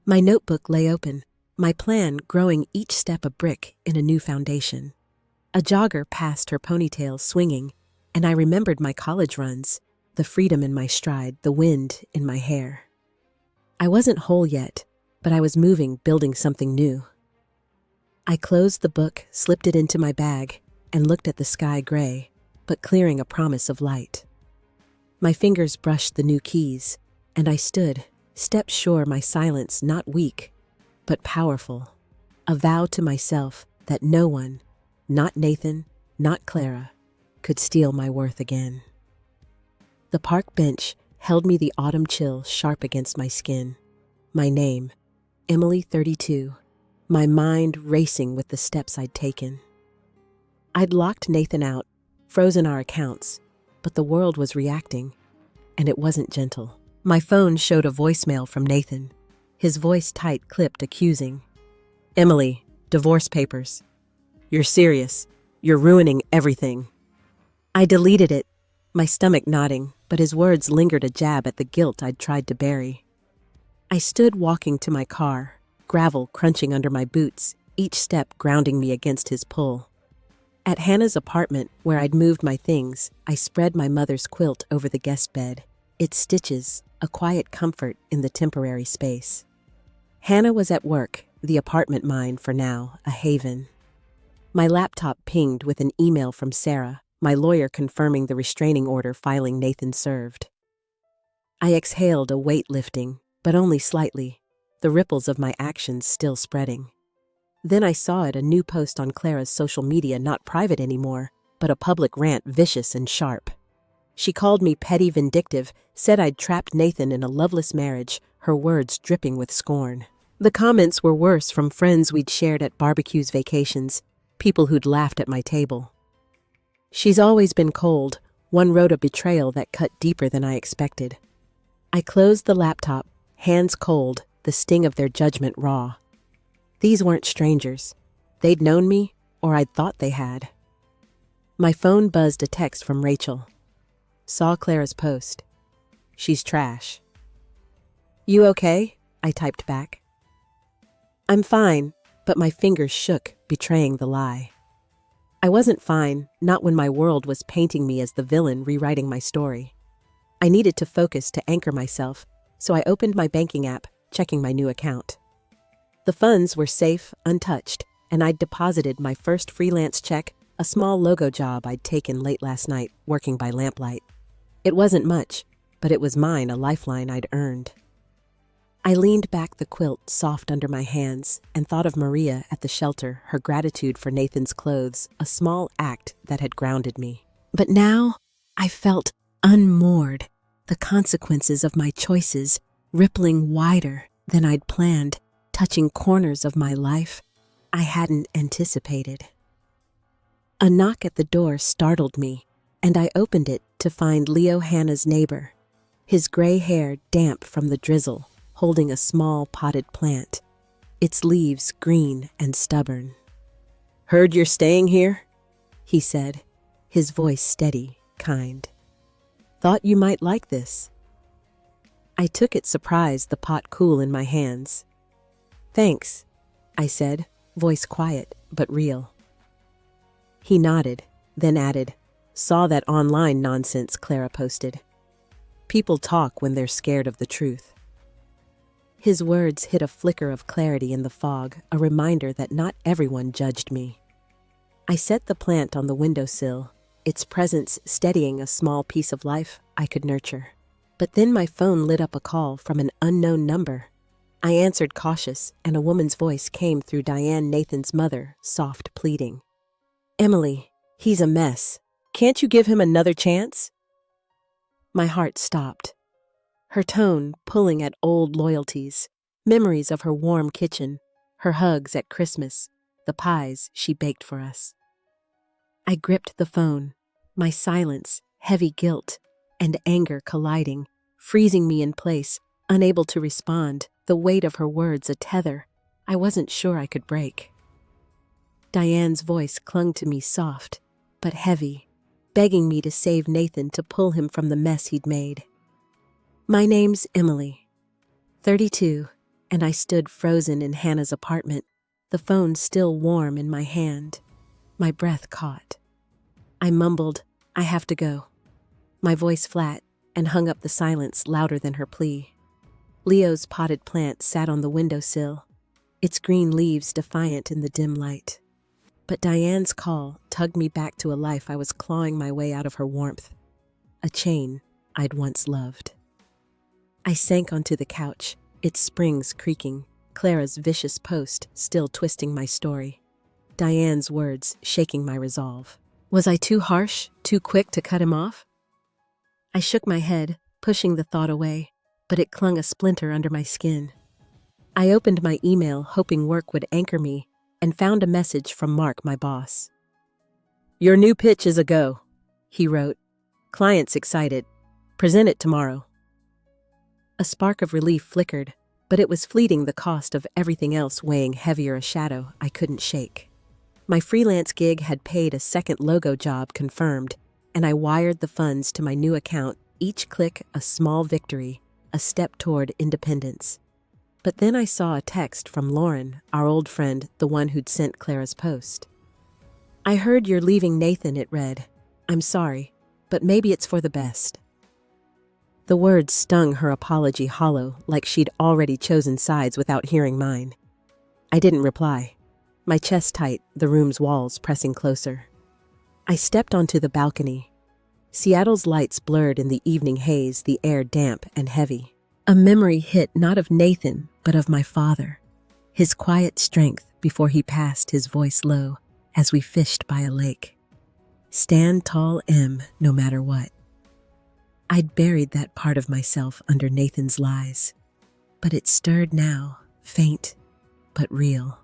Speaker 1: My notebook lay open, my plan growing each step a brick in a new foundation. A jogger passed, her ponytail swinging, and I remembered my college runs, the freedom in my stride, the wind in my hair. I wasn't whole yet, but I was moving, building something new. I closed the book, slipped it into my bag, and looked at the sky gray, but clearing a promise of light. My fingers brushed the new keys, and I stood, steps sure, my silence not weak, but powerful. A vow to myself that no one, not Nathan, not Clara, could steal my worth again. The park bench held me, the autumn chill sharp against my skin. My name, Emily, 32, my mind racing with the steps I'd taken. I'd locked Nathan out, frozen our accounts, but the world was reacting, and it wasn't gentle. My phone showed a voicemail from Nathan, his voice tight-clipped, accusing. Emily, divorce papers. You're serious. You're ruining everything. I deleted it, my stomach nodding, but his words lingered, a jab at the guilt I'd tried to bury. I stood walking to my car, gravel crunching under my boots, each step grounding me against his pull. At Hannah's apartment, where I'd moved my things, I spread my mother's quilt over the guest bed, its stitches a quiet comfort in the temporary space. Hannah was at work, the apartment mine for now, a haven. My laptop pinged with an email from Sarah, my lawyer, confirming the restraining order filing Nathan served. I exhaled, a weight lifting, but only slightly, the ripples of my actions still spreading. Then I saw it, a new post on Clara's social media, not private anymore, but a public rant, vicious and sharp. She called me petty, vindictive, said I'd trapped Nathan in a loveless marriage, her words dripping with scorn. The comments were worse, from friends we'd shared at barbecues, vacations, people who'd laughed at my table. She's always been cold, one wrote, a betrayal that cut deeper than I expected. I closed the laptop, hands cold, the sting of their judgment raw. These weren't strangers. They'd known me, or I'd thought they had. My phone buzzed, a text from Rachel. Saw Clara's post. She's trash. You okay? I typed back. I'm fine, but my fingers shook, betraying the lie. I wasn't fine, not when my world was painting me as the villain, rewriting my story. I needed to focus, to anchor myself, so I opened my banking app, checking my new account. The funds were safe, untouched, and I'd deposited my first freelance check, a small logo job I'd taken late last night, working by lamplight. It wasn't much, but it was mine, a lifeline I'd earned. I leaned back, the quilt soft under my hands, and thought of Maria at the shelter, her gratitude for Nathan's clothes, a small act that had grounded me. But now I felt unmoored, the consequences of my choices rippling wider than I'd planned, touching corners of my life I hadn't anticipated. A knock at the door startled me, and I opened it to find Leo, Hannah's neighbor, his gray hair damp from the drizzle, holding a small potted plant, its leaves green and stubborn. Heard you're staying here? He said, his voice steady, kind. Thought you might like this. I took it, surprised, the pot cool in my hands. Thanks, I said, voice quiet but real. He nodded, then added, saw that online nonsense Clara posted. People talk when they're scared of the truth. His words hit a flicker of clarity in the fog, a reminder that not everyone judged me. I set the plant on the windowsill, its presence steadying a small piece of life I could nurture. But then my phone lit up, a call from an unknown number. I answered, cautious, and a woman's voice came through, Diane, Nathan's mother, soft, pleading. Emily, he's a mess. Can't you give him another chance? My heart stopped. Her tone pulling at old loyalties, memories of her warm kitchen, her hugs at Christmas, the pies she baked for us. I gripped the phone, my silence, heavy guilt, and anger colliding, freezing me in place, unable to respond, the weight of her words a tether I wasn't sure I could break. Diane's voice clung to me, soft but heavy, begging me to save Nathan, to pull him from the mess he'd made. My name's Emily, 32, and I stood frozen in Hannah's apartment, the phone still warm in my hand. My breath caught. I mumbled, I have to go. My voice flat, and hung up the silence louder than her plea. Leo's potted plant sat on the windowsill, its green leaves defiant in the dim light. But Diane's call tugged me back to a life I was clawing my way out of her warmth, a chain I'd once loved. I sank onto the couch, its springs creaking, Clara's vicious post still twisting my story, Diane's words shaking my resolve. Was I too harsh, too quick to cut him off? I shook my head, pushing the thought away, but it clung a splinter under my skin. I opened my email hoping work would anchor me and found a message from Mark, my boss. "Your new pitch is a go," he wrote. "Client's excited. Present it tomorrow." A spark of relief flickered, but it was fleeting, the cost of everything else weighing heavier, a shadow I couldn't shake. My freelance gig had paid, a second logo job confirmed, and I wired the funds to my new account, each click a small victory, a step toward independence. But then I saw a text from Lauren, our old friend, the one who'd sent Clara's post. "I heard you're leaving Nathan," it read. "I'm sorry, but maybe it's for the best." The words stung her apology hollow, like she'd already chosen sides without hearing mine. I didn't reply, my chest tight, the room's walls pressing closer. I stepped onto the balcony. Seattle's lights blurred in the evening haze, the air damp and heavy. A memory hit, not of Nathan, but of my father, his quiet strength before he passed, his voice low, as we fished by a lake. "Stand tall, M, no matter what." I'd buried that part of myself under Nathan's lies, but it stirred now, faint, but real.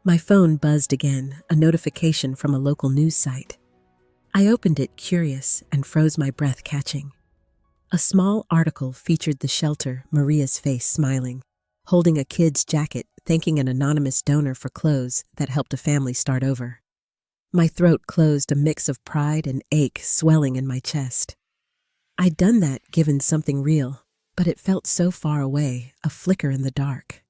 Speaker 1: My phone buzzed again, a notification from a local news site. I opened it, curious, and froze my breath, catching. A small article featured the shelter, Maria's face smiling, holding a kid's jacket, thanking an anonymous donor for clothes that helped a family start over. My throat closed, a mix of pride and ache swelling in my chest. I'd done that, given something real, but it felt so far away, a flicker in the dark.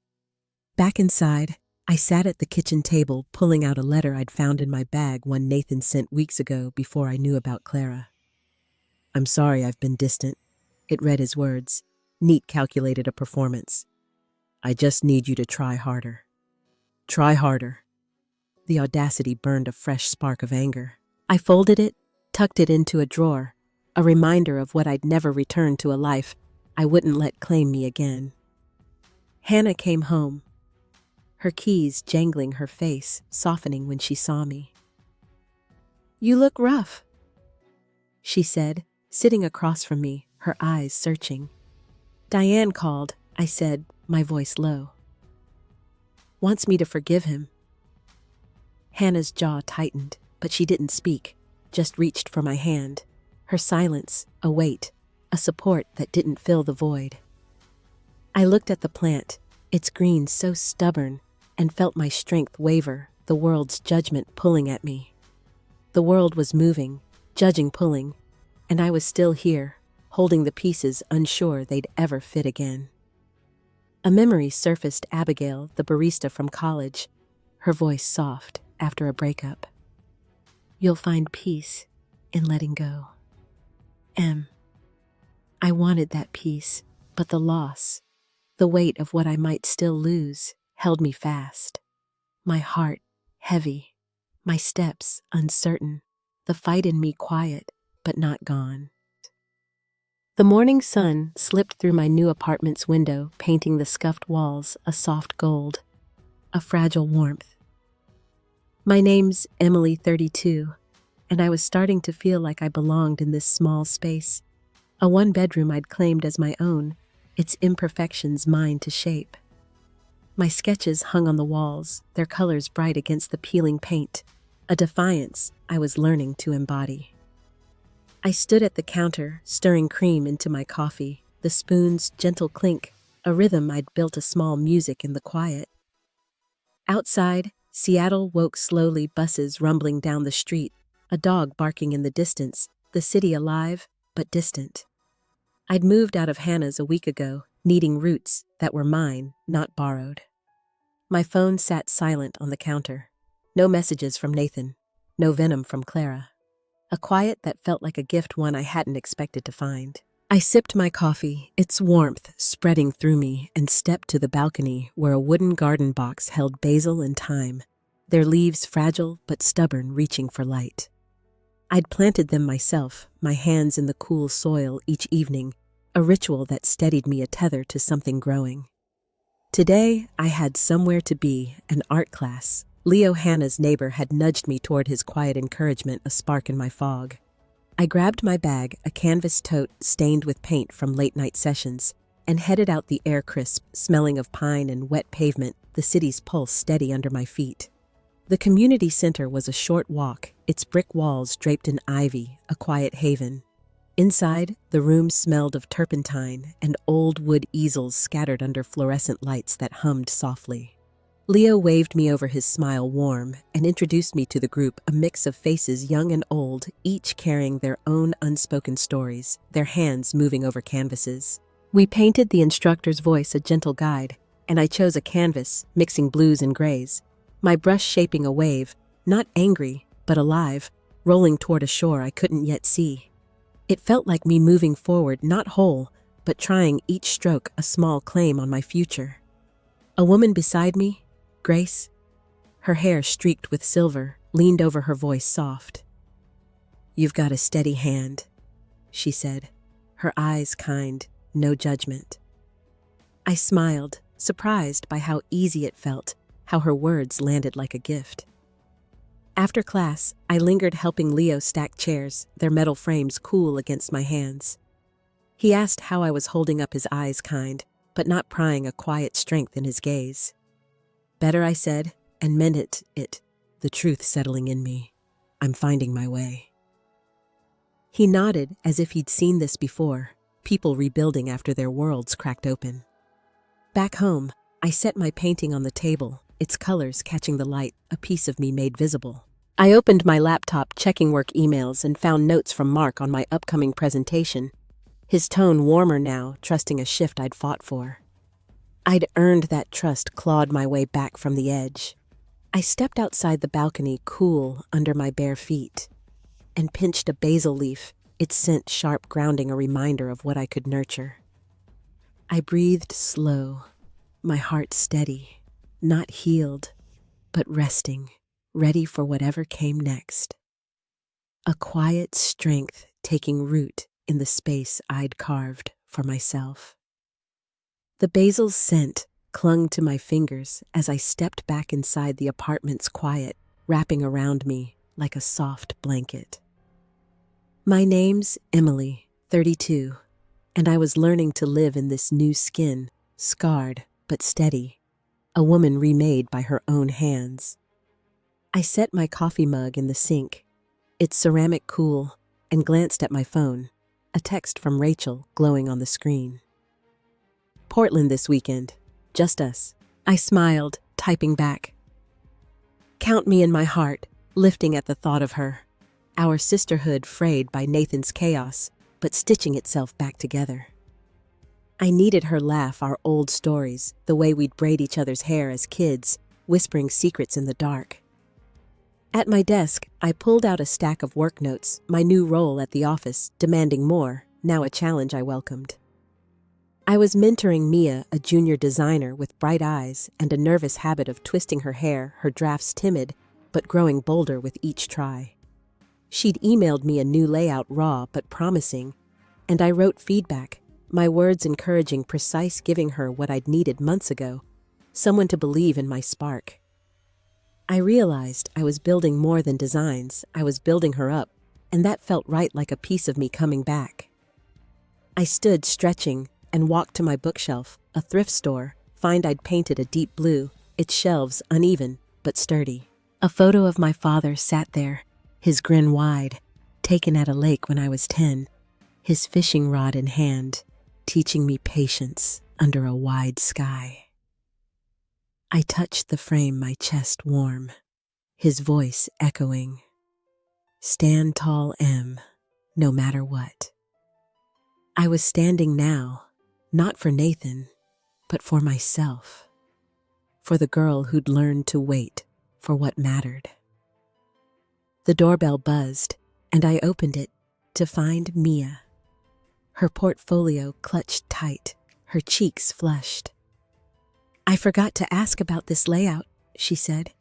Speaker 1: Back inside, I sat at the kitchen table, pulling out a letter I'd found in my bag, one Nathan sent weeks ago before I knew about Clara. "I'm sorry I've been distant," it read, his words, neat, calculated, a performance. "I just need you to try harder. Try harder." The audacity burned a fresh spark of anger. I folded it, tucked it into a drawer, a reminder of what I'd never returned to, a life I wouldn't let claim me again. Hannah came home, her keys jangling, her face softening when she saw me. "You look rough," she said, sitting across from me, her eyes searching. "Diane called," I said, my voice low. "Wants me to forgive him." Hannah's jaw tightened, but she didn't speak, just reached for my hand, her silence a weight, a support that didn't fill the void. I looked at the plant, its green so stubborn, and felt my strength waver, the world's judgment pulling at me. The world was moving, judging, pulling, and I was still here, holding the pieces, unsure they'd ever fit again. A memory surfaced, Abigail, the barista from college, her voice soft after a breakup. "You'll find peace in letting go." M. I wanted that peace, but the loss, the weight of what I might still lose, held me fast. My heart heavy, my steps uncertain, the fight in me quiet, but not gone. The morning sun slipped through my new apartment's window, painting the scuffed walls a soft gold, a fragile warmth. My name's Emily, 32, and I was starting to feel like I belonged in this small space, a one-bedroom I'd claimed as my own, its imperfections mine to shape. My sketches hung on the walls, their colors bright against the peeling paint, a defiance I was learning to embody. I stood at the counter, stirring cream into my coffee, the spoon's gentle clink, a rhythm I'd built, a small music in the quiet. Outside, Seattle woke slowly, buses rumbling down the street, a dog barking in the distance, the city alive but distant. I'd moved out of Hannah's a week ago, needing roots that were mine, not borrowed. My phone sat silent on the counter. No messages from Nathan, no venom from Clara. a quiet that felt like a gift, one I hadn't expected to find. I sipped my coffee, its warmth spreading through me, and stepped to the balcony where a wooden garden box held basil and thyme, their leaves fragile but stubborn, reaching for light. I'd planted them myself, my hands in the cool soil each evening, a ritual that steadied me, a tether to something growing. Today, I had somewhere to be, an art class. Leo, Hannah's neighbor, had nudged me toward his quiet encouragement, a spark in my fog. I grabbed my bag, a canvas tote stained with paint from late-night sessions, and headed out, the air crisp, smelling of pine and wet pavement, the city's pulse steady under my feet. The community center was a short walk, its brick walls draped in ivy, a quiet haven. Inside, the room smelled of turpentine and old wood easels scattered under fluorescent lights that hummed softly. Leo waved me over, his smile warm, and introduced me to the group, a mix of faces young and old, each carrying their own unspoken stories, their hands moving over canvases. We painted, the instructor's voice a gentle guide, and I chose a canvas, mixing blues and grays, my brush shaping a wave, not angry, but alive, rolling toward a shore I couldn't yet see. It felt like me moving forward, not whole, but trying, each stroke a small claim on my future. A woman beside me, Grace, her hair streaked with silver, leaned over, her voice soft. "You've got a steady hand," she said, her eyes kind, no judgment. I smiled, surprised by how easy it felt, how her words landed like a gift. After class, I lingered, helping Leo stack chairs, their metal frames cool against my hands. He asked how I was holding up, his eyes kind, but not prying, a quiet strength in his gaze. "Better," I said, and meant it, the truth settling in me. "I'm finding my way." He nodded, as if he'd seen this before, people rebuilding after their worlds cracked open. Back home, I set my painting on the table, its colors catching the light, a piece of me made visible. I opened my laptop, checking work emails, and found notes from Mark on my upcoming presentation, his tone warmer now, trusting a shift I'd fought for. I'd earned that trust, clawed my way back from the edge. I stepped outside, the balcony cool under my bare feet, and pinched a basil leaf, its scent sharp, grounding, a reminder of what I could nurture. I breathed slow, my heart steady, not healed, but resting, ready for whatever came next. A quiet strength taking root in the space I'd carved for myself. The basil's scent clung to my fingers as I stepped back inside, the apartment's quiet wrapping around me like a soft blanket. My name's Emily, 32, and I was learning to live in this new skin, scarred but steady, a woman remade by her own hands. I set my coffee mug in the sink, its ceramic cool, and glanced at my phone, a text from Rachel glowing on the screen. "Portland this weekend. Just us." I smiled, typing back. Count me in my heart, lifting at the thought of her. Our sisterhood frayed by Nathan's chaos, but stitching itself back together. I needed her laugh, our old stories, the way we'd braid each other's hair as kids, whispering secrets in the dark. At my desk, I pulled out a stack of work notes, my new role at the office, demanding more, now a challenge I welcomed. I was mentoring Mia, a junior designer with bright eyes and a nervous habit of twisting her hair, her drafts timid, but growing bolder with each try. She'd emailed me a new layout, raw but promising, and I wrote feedback, my words encouraging, precise, giving her what I'd needed months ago, someone to believe in my spark. I realized I was building more than designs, I was building her up, and that felt right, like a piece of me coming back. I stood stretching and walked to my bookshelf, a thrift store, find I'd painted a deep blue, its shelves uneven but sturdy. A photo of my father sat there, his grin wide, taken at a lake when I was 10, his fishing rod in hand, teaching me patience under a wide sky. I touched the frame, my chest warm, his voice echoing, "Stand tall, Em, no matter what." I was standing now, not for Nathan, but for myself, for the girl who'd learned to wait for what mattered. The doorbell buzzed, and I opened it to find Mia. Her portfolio clutched tight, her cheeks flushed. "I forgot to ask about this layout," she said.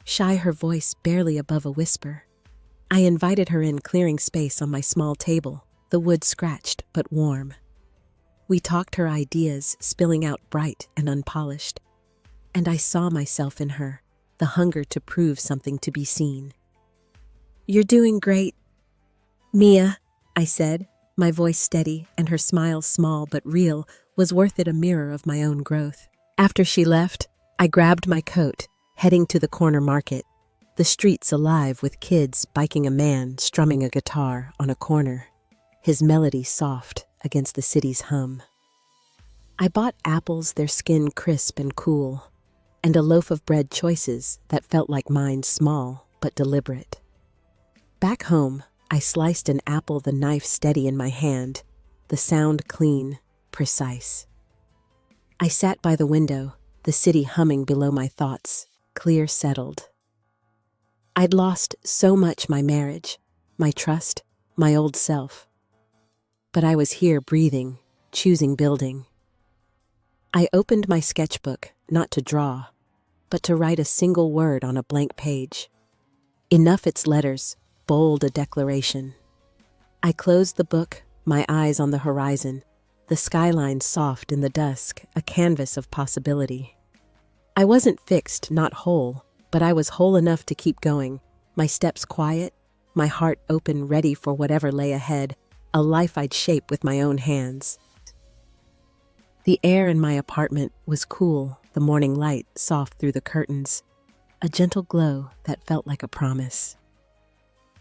Speaker 1: Shy, her voice barely above a whisper. I invited her in, clearing space on my small table, the wood scratched but warm. We talked her ideas, spilling out bright and unpolished. And I saw myself in her, the hunger to prove something to be seen. "You're doing great, Mia," I said, my voice steady and her smile small but real, was worth it, a mirror of my own growth. After she left, I grabbed my coat, heading to the corner market, the streets alive with kids biking, a man strumming a guitar on a corner, his melody soft against the city's hum. I bought apples, their skin crisp and cool, and a loaf of bread, choices that felt like mine, small but deliberate. Back home, I sliced an apple, the knife steady in my hand, the sound clean, precise. I sat by the window, the city humming below my thoughts, clear, settled. I'd lost so much: my marriage, my trust, my old self. But I was here, breathing, choosing, building. I opened my sketchbook, not to draw, but to write a single word on a blank page. Enough, its letters, bold, a declaration. I closed the book, my eyes on the horizon, the skyline soft in the dusk, a canvas of possibility. I wasn't fixed, not whole, but I was whole enough to keep going, my steps quiet, my heart open, ready for whatever lay ahead, a life I'd shape with my own hands. The air in my apartment was cool, the morning light soft through the curtains, a gentle glow that felt like a promise.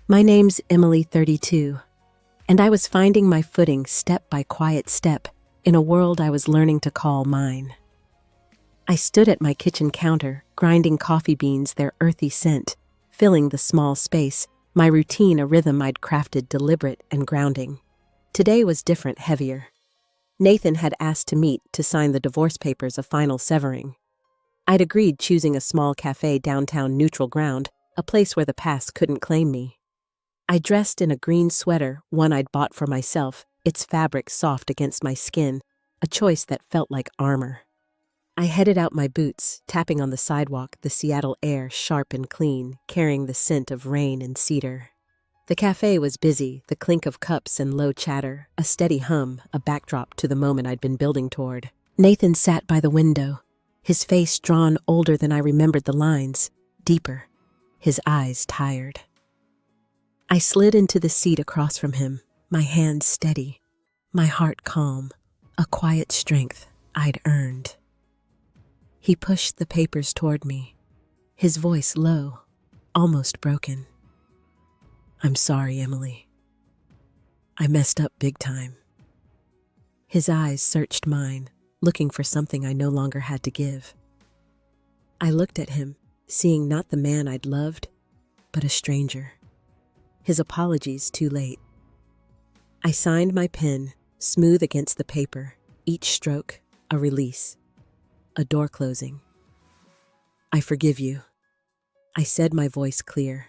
Speaker 1: My name's Emily, 32, and I was finding my footing step by quiet step in a world I was learning to call mine. I stood at my kitchen counter, grinding coffee beans, their earthy scent, filling the small space, my routine a rhythm I'd crafted, deliberate and grounding. Today was different, heavier. Nathan had asked to meet to sign the divorce papers, a final severing. I'd agreed, choosing a small cafe downtown, neutral ground, a place where the past couldn't claim me. I dressed in a green sweater, one I'd bought for myself, its fabric soft against my skin, a choice that felt like armor. I headed out, my boots tapping on the sidewalk, the Seattle air sharp and clean, carrying the scent of rain and cedar. The cafe was busy, the clink of cups and low chatter, a steady hum, a backdrop to the moment I'd been building toward. Nathan sat by the window, his face drawn older than I remembered, the lines deeper, his eyes tired. I slid into the seat across from him, my hands steady, my heart calm, a quiet strength I'd earned. He pushed the papers toward me, his voice low, almost broken. "I'm sorry, Emily. I messed up big time." His eyes searched mine, looking for something I no longer had to give. I looked at him, seeing not the man I'd loved, but a stranger. His apologies too late. I signed my pen, smooth against the paper, each stroke a release, a door closing. "I forgive you," I said, my voice clear.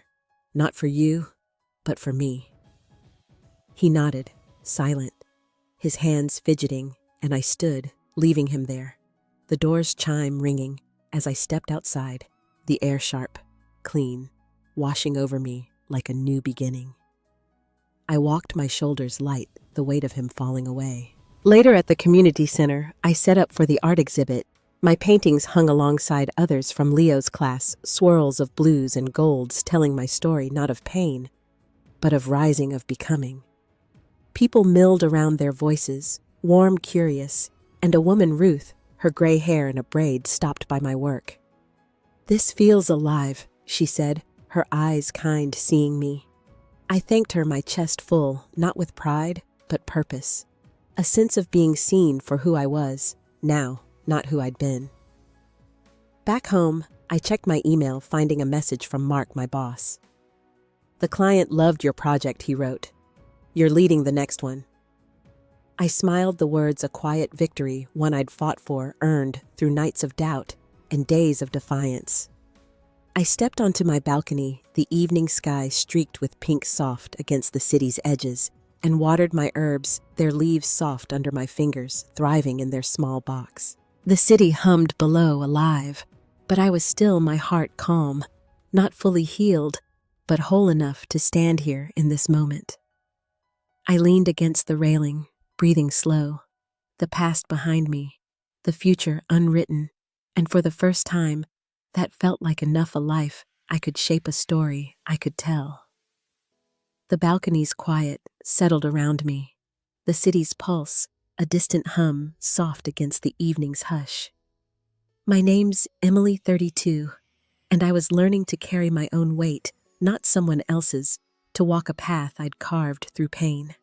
Speaker 1: "Not for you, but for me." He nodded, silent, his hands fidgeting, and I stood, leaving him there, the door's chime ringing as I stepped outside, the air sharp, clean, washing over me like a new beginning. I walked, my shoulders light, the weight of him falling away. Later at the community center, I set up for the art exhibit. My paintings hung alongside others from Leo's class, swirls of blues and golds telling my story, not of pain, but of rising, of becoming. People milled around, their voices, warm, curious, and a woman, Ruth, her gray hair in a braid, stopped by my work. "This feels alive," she said, her eyes kind, seeing me. I thanked her, my chest full, not with pride, but purpose. A sense of being seen for who I was, now, not who I'd been. Back home, I checked my email, finding a message from Mark, my boss. "The client loved your project," he wrote. "You're leading the next one." I smiled, the words a quiet victory, one I'd fought for, earned through nights of doubt and days of defiance. I stepped onto my balcony, the evening sky streaked with pink soft against the city's edges, and watered my herbs, their leaves soft under my fingers, thriving in their small box. The city hummed below, alive, but I was still, my heart calm, not fully healed, but whole enough to stand here in this moment. I leaned against the railing, breathing slow, the past behind me, the future unwritten, and for the first time, that felt like enough a life I could shape a story I could tell. The balcony's quiet settled around me, the city's pulse, a distant hum soft against the evening's hush. My name's Emily 32, and I was learning to carry my own weight, not someone else's, to walk a path I'd carved through pain.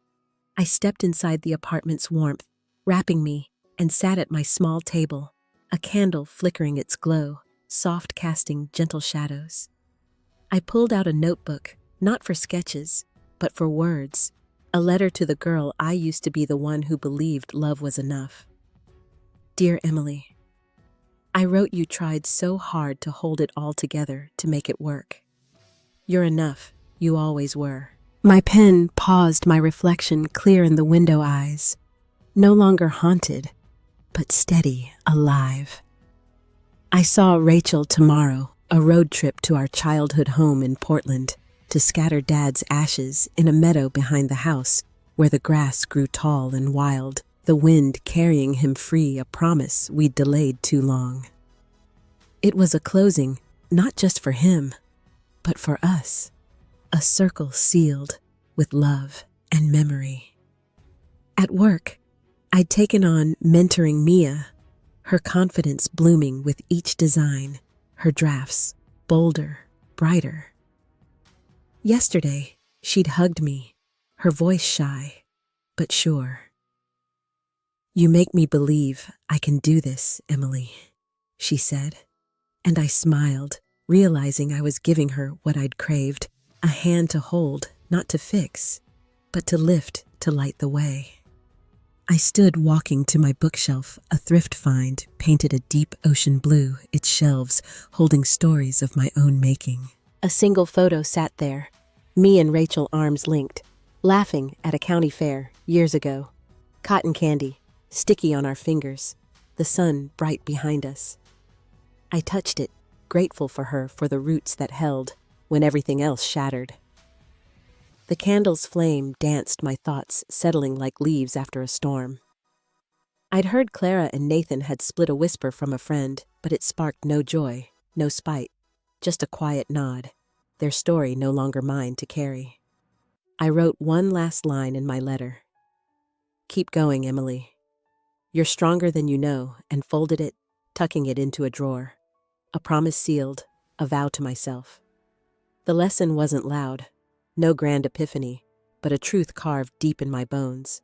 Speaker 1: I stepped inside the apartment's warmth, wrapping me, and sat at my small table, a candle flickering its glow, soft casting gentle shadows. I pulled out a notebook, not for sketches, but for words, a letter to the girl I used to be, the one who believed love was enough. Dear Emily, I wrote you tried so hard to hold it all together to make it work. You're enough, you always were. My pen paused, my reflection clear in the window eyes, no longer haunted, but steady, alive. I saw Rachel tomorrow, a road trip to our childhood home in Portland, to scatter Dad's ashes in a meadow behind the house where the grass grew tall and wild, the wind carrying him free, a promise we'd delayed too long. It was a closing, not just for him, but for us, a circle sealed with love and memory. At work, I'd taken on mentoring Mia, her confidence blooming with each design, her drafts bolder, brighter. Yesterday, she'd hugged me, her voice shy, but sure. You make me believe I can do this, Emily, she said, and I smiled, realizing I was giving her what I'd craved, a hand to hold, not to fix, but to lift, to light the way. I stood walking to my bookshelf, a thrift find, painted a deep ocean blue, its shelves holding stories of my own making. A single photo sat there, me and Rachel arms linked, laughing at a county fair years ago. Cotton candy, sticky on our fingers, the sun bright behind us. I touched it, grateful for her, for the roots that held when everything else shattered. The candle's flame danced my thoughts, settling like leaves after a storm. I'd heard Clara and Nathan had split, a whisper from a friend, but it sparked no joy, no spite, just a quiet nod, their story no longer mine to carry. I wrote one last line in my letter. Keep going, Emily. You're stronger than you know, and folded it, tucking it into a drawer. A promise sealed, a vow to myself. The lesson wasn't loud. No grand epiphany, but a truth carved deep in my bones.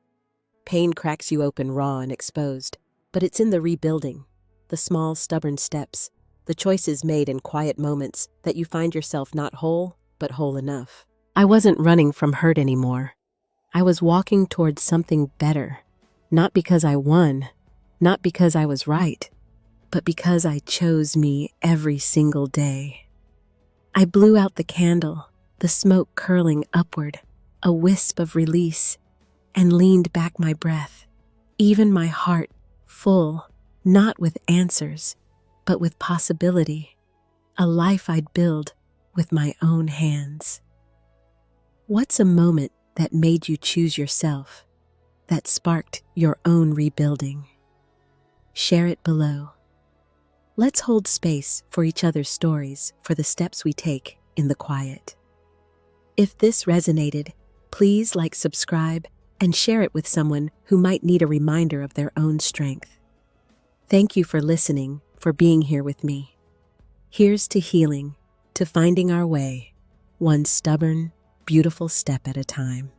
Speaker 1: Pain cracks you open raw and exposed, but it's in the rebuilding, the small, stubborn steps, the choices made in quiet moments that you find yourself not whole, but whole enough. I wasn't running from hurt anymore. I was walking towards something better, not because I won, not because I was right, but because I chose me every single day. I blew out the candle, the smoke curling upward, a wisp of release, and leaned back my breath, even my heart full, not with answers, but with possibility, a life I'd build with my own hands. What's a moment that made you choose yourself, that sparked your own rebuilding? Share it below. Let's hold space for each other's stories, for the steps we take in the quiet. If this resonated, please like, subscribe, and share it with someone who might need a reminder of their own strength. Thank you for listening, for being here with me. Here's to healing, to finding our way, one stubborn, beautiful step at a time.